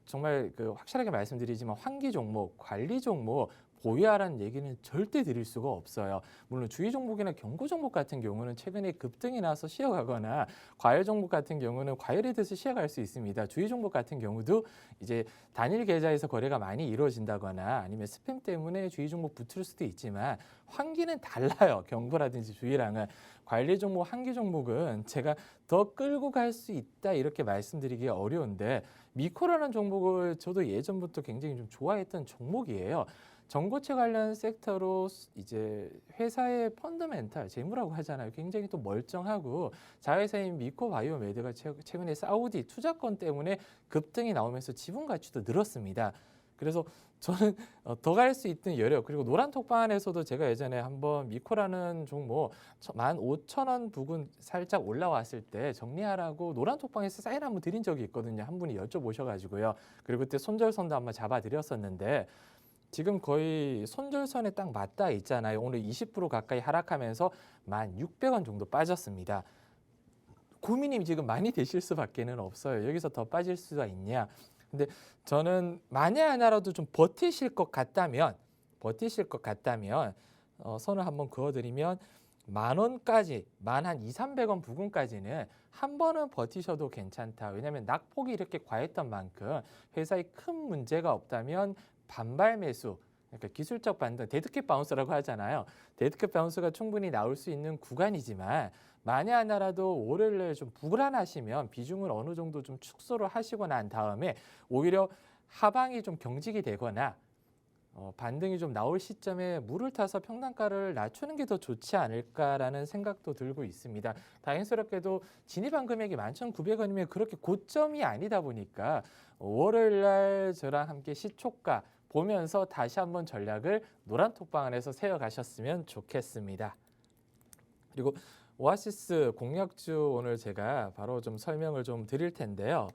정말 확실하게 말씀드리지만 환기 종목, 관리 종목 보유하라는 얘기는 절대 드릴 수가 없어요. 물론 주의 종목이나 경고 종목 같은 경우는 최근에 급등이 나서 쉬어가거나 과열 종목 같은 경우는 과열이 돼서 쉬어갈 수 있습니다. 주의 종목 같은 경우도 이제 단일 계좌에서 거래가 많이 이루어진다거나 아니면 스팸 때문에 주의 종목 붙을 수도 있지만 환기는 달라요. 경고라든지 주의랑은. 관리 종목, 환기 종목은 제가 더 끌고 갈 수 있다 이렇게 말씀드리기 어려운데 미코라는 종목을 저도 예전부터 굉장히 좀 좋아했던 종목이에요. 전고체 관련 섹터로 이제 회사의 펀더멘탈, 재무라고 하잖아요. 굉장히 또 멀쩡하고 자회사인 미코바이오메드가 최근에 사우디 투자권 때문에 급등이 나오면서 지분 가치도 늘었습니다. 그래서 저는 더 갈 수 있는 여력, 그리고 노란톡방 안에서도 제가 예전에 한번 미코라는 종목 15,000원 부근 살짝 올라왔을 때 정리하라고 노란톡방에서 사인 한번 드린 적이 있거든요. 한 분이 여쭤보셔가지고요. 그리고 그때 손절선도 한번 잡아드렸었는데 지금 거의 손절선에 딱 맞닿아 있잖아요. 오늘 20% 가까이 하락하면서 1,600원 정도 빠졌습니다. 고민이 지금 많이 되실 수밖에는 없어요. 여기서 더 빠질 수가 있냐? 근데 저는 만에 하나라도 좀 버티실 것 같다면 선을 한번 그어드리면 10,000원까지, 한 200~300원 부근까지는 한 번은 버티셔도 괜찮다. 왜냐하면 낙폭이 이렇게 과했던 만큼 회사에 큰 문제가 없다면 반발 매수, 그러니까 기술적 반등, 데드캣 바운스라고 하잖아요. 데드캣 바운스가 충분히 나올 수 있는 구간이지만 만에 하나라도 월요일에 좀 불안하시면 비중을 어느 정도 좀 축소를 하시고 난 다음에 오히려 하방이 좀 경직이 되거나 반등이 좀 나올 시점에 물을 타서 평단가를 낮추는 게 더 좋지 않을까라는 생각도 들고 있습니다. 다행스럽게도 진입한 금액이 11,900원이면 그렇게 고점이 아니다 보니까 월요일 날 저랑 함께 시초가 보면서 다시 한번 전략을 노란톡방 안에서 세워가셨으면 좋겠습니다. 그리고 오아시스 공략주 오늘 제가 바로 좀 설명을 좀 드릴 텐데요.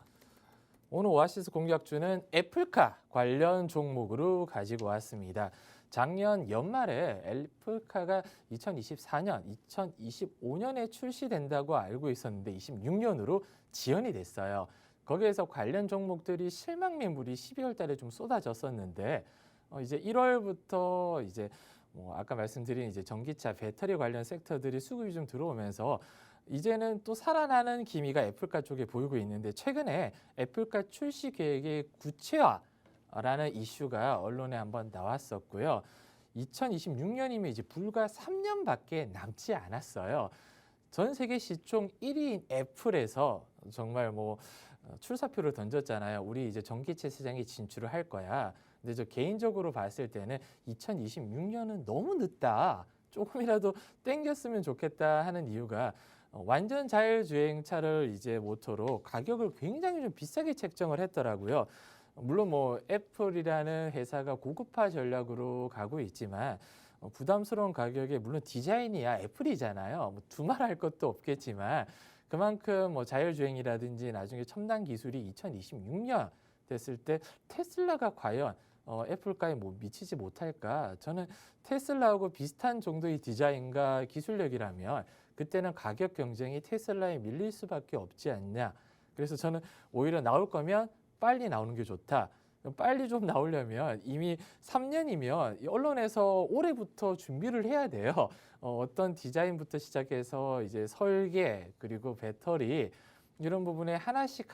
오늘 오아시스 공략주는 애플카 관련 종목으로 가지고 왔습니다. 작년 연말에 애플카가 2024년, 2025년에 출시된다고 알고 있었는데 26년으로 지연이 됐어요. 거기에서 관련 종목들이 실망 매물이 12월 달에 좀 쏟아졌었는데 이제 1월부터 이제 아까 말씀드린 이제 전기차 배터리 관련 섹터들이 수급이 좀 들어오면서 이제는 또 살아나는 기미가 애플카 쪽에 보이고 있는데 최근에 애플카 출시 계획의 구체화라는 이슈가 언론에 한번 나왔었고요. 2026년이면 이제 불과 3년밖에 남지 않았어요. 전 세계 시총 1위인 애플에서 정말 출사표를 던졌잖아요. 우리 이제 전기차 시장에 진출을 할 거야. 근데 저 개인적으로 봤을 때는 2026년은 너무 늦다. 조금이라도 땡겼으면 좋겠다 하는 이유가 완전 자율주행차를 이제 모토로 가격을 굉장히 좀 비싸게 책정을 했더라고요. 물론 애플이라는 회사가 고급화 전략으로 가고 있지만 부담스러운 가격에 물론 디자인이야 애플이잖아요. 두말할 것도 없겠지만 그만큼 자율주행이라든지 나중에 첨단 기술이 2026년 됐을 때 테슬라가 과연 애플가에 미치지 못할까? 저는 테슬라하고 비슷한 정도의 디자인과 기술력이라면 그때는 가격 경쟁이 테슬라에 밀릴 수밖에 없지 않냐. 그래서 저는 오히려 나올 거면 빨리 나오는 게 좋다. 빨리 좀 나오려면 이미 3년이면 언론에서 올해부터 준비를 해야 돼요. 어떤 디자인부터 시작해서 이제 설계 그리고 배터리 이런 부분에 하나씩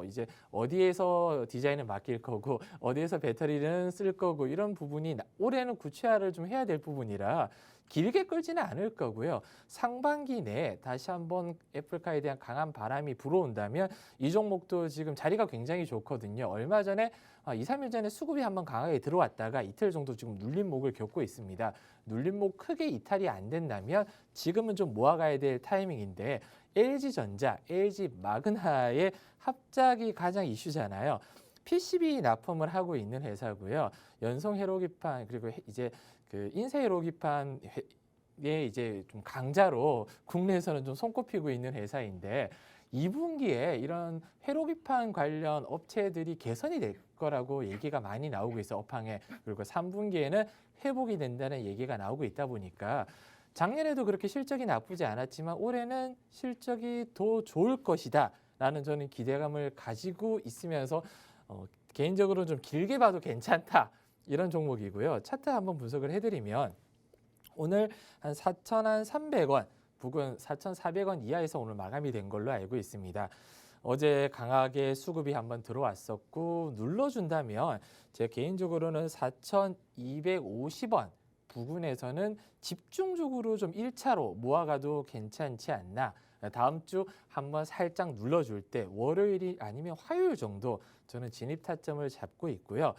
이제 어디에서 디자인을 맡길 거고 어디에서 배터리는 쓸 거고 이런 부분이 올해는 구체화를 좀 해야 될 부분이라 길게 끌지는 않을 거고요. 상반기 내에 다시 한번 애플카에 대한 강한 바람이 불어온다면 이 종목도 지금 자리가 굉장히 좋거든요. 얼마 전에 2, 3일 전에 수급이 한번 강하게 들어왔다가 이틀 정도 지금 눌림목을 겪고 있습니다. 눌림목 크게 이탈이 안 된다면 지금은 좀 모아가야 될 타이밍인데 LG전자, LG마그나의 합작이 가장 이슈잖아요. PCB 납품을 하고 있는 회사고요. 연성 회로기판 그리고 이제 그 인쇄 회로기판에 이제 좀 강자로 국내에서는 좀 손꼽히고 있는 회사인데 2분기에 이런 회로기판 관련 업체들이 개선이 될 거라고 얘기가 많이 나오고 있어 업황에. 그리고 3분기에는 회복이 된다는 얘기가 나오고 있다 보니까 작년에도 그렇게 실적이 나쁘지 않았지만 올해는 실적이 더 좋을 것이다 라는 저는 기대감을 가지고 있으면서 개인적으로 좀 길게 봐도 괜찮다 이런 종목이고요. 차트 한번 분석을 해드리면 오늘 한 4,300원 부근 4,400원 이하에서 오늘 마감이 된 걸로 알고 있습니다. 어제 강하게 수급이 한번 들어왔었고 눌러준다면 제 개인적으로는 4,250원 부근에서는 집중적으로 좀 1차로 모아가도 괜찮지 않나. 다음 주 한번 살짝 눌러줄 때 월요일이 아니면 화요일 정도 저는 진입 타점을 잡고 있고요.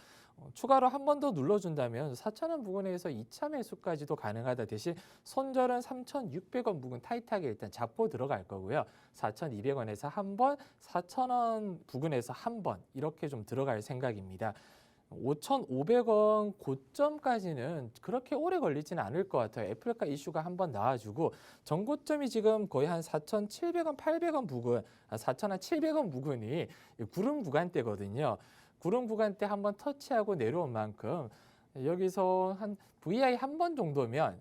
추가로 한 번 더 눌러준다면 4,000원 부근에서 2차 매수까지도 가능하다 대신 손절은 3,600원 부근 타이트하게 일단 잡고 들어갈 거고요. 4,200원에서 한 번, 4,000원 부근에서 한 번 이렇게 좀 들어갈 생각입니다. 5,500원 고점까지는 그렇게 오래 걸리지는 않을 것 같아요. 애플카 이슈가 한번 나와주고 전고점이 지금 거의 한 4,700원, 800원 부근, 4,700원 부근이 구름 구간대거든요. 구름 구간대 한번 터치하고 내려온 만큼 여기서 한 VI 한 번 정도면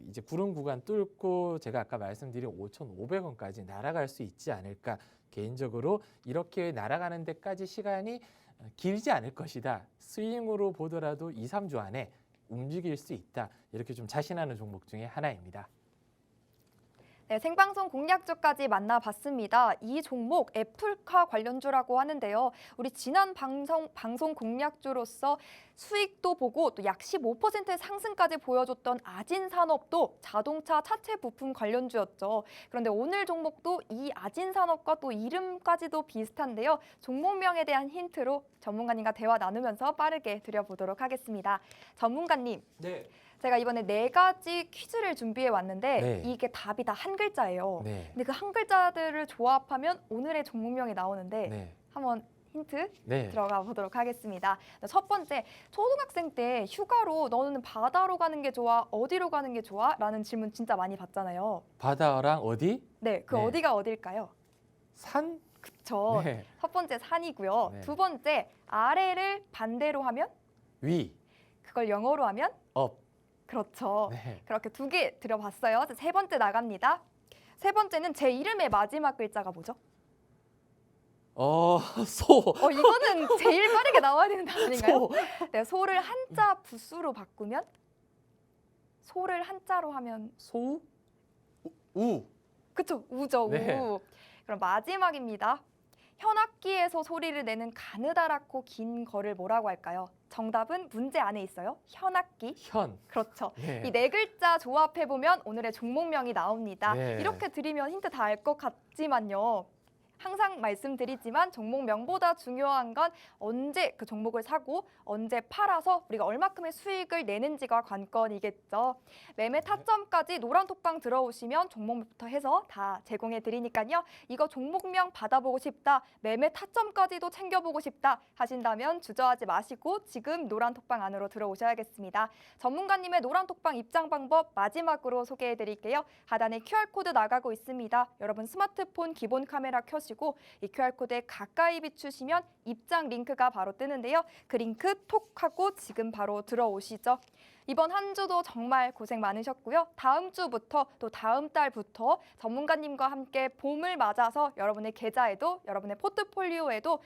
이제 구름 구간 뚫고 제가 아까 말씀드린 5,500원까지 날아갈 수 있지 않을까. 개인적으로 이렇게 날아가는 데까지 시간이 길지 않을 것이다. 스윙으로 보더라도 2, 3주 안에 움직일 수 있다. 이렇게 좀 자신하는 종목 중에 하나입니다. 네, 생방송 공략주까지 만나봤습니다. 이 종목 애플카 관련주라고 하는데요. 우리 지난 방송 공략주로서 수익도 보고 또 약 15%의 상승까지 보여줬던 아진산업도 자동차 차체 부품 관련주였죠. 그런데 오늘 종목도 이 아진산업과 또 이름까지도 비슷한데요. 종목명에 대한 힌트로 전문가님과 대화 나누면서 빠르게 드려보도록 하겠습니다. 전문가님. 네. 제가 이번에 4가지 퀴즈를 준비해 왔는데 네. 이게 답이 다 한 글자예요. 네. 근데 그 한 글자들을 조합하면 오늘의 종목명이 나오는데 네. 한번 힌트 네. 들어가 보도록 하겠습니다. 첫 번째, 초등학생 때 휴가로 너는 바다로 가는 게 좋아? 어디로 가는 게 좋아? 라는 질문 진짜 많이 받잖아요. 바다랑 어디? 네, 그 네. 어디가 어딜까요? 산? 그쵸. 네. 첫 번째 산이고요. 네. 두 번째, 아래를 반대로 하면? 위. 그걸 영어로 하면? 업. 그렇죠. 네. 그렇게 2개 드려봤어요. 세 번째 나갑니다. 세 번째는 제 이름의 마지막 글자가 뭐죠? 소. 이거는 제일 빠르게 나와야 되는 단어인가요? 소. 네, 소를 한자 부수로 바꾸면? 소를 한자로 하면? 소우? 우. 그쵸, 우죠, 네. 우. 그럼 마지막입니다. 현악기에서 소리를 내는 가느다랗고 긴 거를 뭐라고 할까요? 정답은 문제 안에 있어요. 현악기. 현. 그렇죠. 네. 이 4글자 조합해보면 오늘의 종목명이 나옵니다. 네. 이렇게 드리면 힌트 다 알 것 같지만요. 항상 말씀드리지만 종목명보다 중요한 건 언제 그 종목을 사고 언제 팔아서 우리가 얼마큼의 수익을 내는지가 관건이겠죠. 매매 타점까지 노란톡방 들어오시면 종목부터 해서 다 제공해 드리니까요. 이거 종목명 받아보고 싶다, 매매 타점까지도 챙겨보고 싶다 하신다면 주저하지 마시고 지금 노란톡방 안으로 들어오셔야겠습니다. 전문가님의 노란톡방 입장 방법 마지막으로 소개해 드릴게요. 하단에 QR코드 나가고 있습니다. 여러분 스마트폰 기본 카메라 켜시고 이 QR코드에 가까이 비추시면 입장 링크가 바로 뜨는데요. 그 링크 톡 하고 지금 바로 들어오시죠. 이번 한 주도 정말 고생 많으셨고요. 다음 주부터 또 다음 달부터 전문가님과 함께 봄을 맞아서 여러분의 계좌에도 여러분의 포트폴리오에도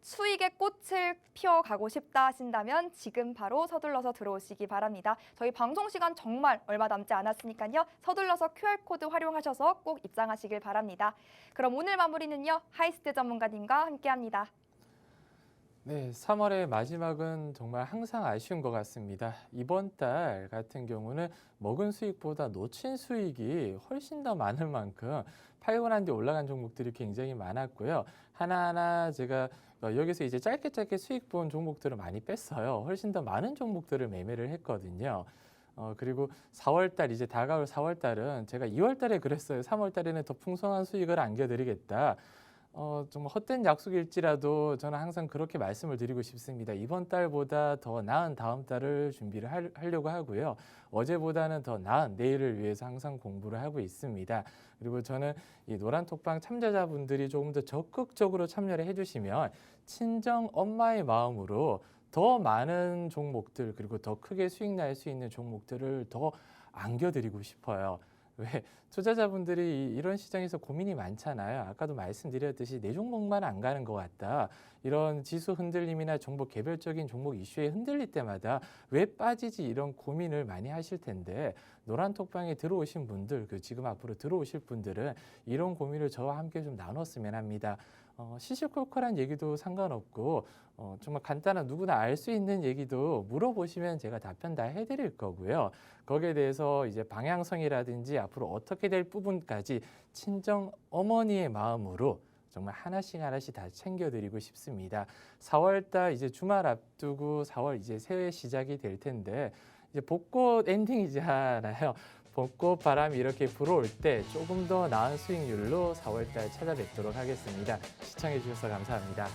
수익의 꽃을 피워가고 싶다 하신다면 지금 바로 서둘러서 들어오시기 바랍니다. 저희 방송 시간 정말 얼마 남지 않았으니까요. 서둘러서 QR코드 활용하셔서 꼭 입장하시길 바랍니다. 그럼 오늘 마무리는요. 하이스트 전문가님과 함께합니다. 네, 3월의 마지막은 정말 항상 아쉬운 것 같습니다. 이번 달 같은 경우는 먹은 수익보다 놓친 수익이 훨씬 더 많을 만큼 팔고 난 뒤 올라간 종목들이 굉장히 많았고요. 하나하나 제가 여기서 이제 짧게 수익 본 종목들을 많이 뺐어요. 훨씬 더 많은 종목들을 매매를 했거든요. 그리고 4월 달 이제 다가올 4월 달은 제가 2월 달에 그랬어요. 3월 달에는 더 풍성한 수익을 안겨드리겠다. 정말 헛된 약속일지라도 저는 항상 그렇게 말씀을 드리고 싶습니다. 이번 달보다 더 나은 다음 달을 준비를 하려고 하고요. 어제보다는 더 나은 내일을 위해서 항상 공부를 하고 있습니다. 그리고 저는 이 노란톡방 참여자분들이 조금 더 적극적으로 참여를 해주시면 친정 엄마의 마음으로 더 많은 종목들 그리고 더 크게 수익 날 수 있는 종목들을 더 안겨드리고 싶어요. 왜 투자자분들이 이런 시장에서 고민이 많잖아요. 아까도 말씀드렸듯이 내 종목만 안 가는 것 같다. 이런 지수 흔들림이나 종목 개별적인 종목 이슈에 흔들릴 때마다 왜 빠지지 이런 고민을 많이 하실 텐데 노란톡방에 들어오신 분들, 지금 앞으로 들어오실 분들은 이런 고민을 저와 함께 좀 나눴으면 합니다. 시시콜콜한 얘기도 상관없고 정말 간단한 누구나 알 수 있는 얘기도 물어보시면 제가 답변 다 해드릴 거고요. 거기에 대해서 이제 방향성이라든지 앞으로 어떻게 될 부분까지 친정 어머니의 마음으로 정말 하나씩 다 챙겨드리고 싶습니다. 4월달 이제 주말 앞두고 4월 이제 새해 시작이 될 텐데 이제 벚꽃 엔딩이잖아요. 벚꽃 바람이 이렇게 불어올 때 조금 더 나은 수익률로 4월달 찾아뵙도록 하겠습니다. 시청해 주셔서 감사합니다.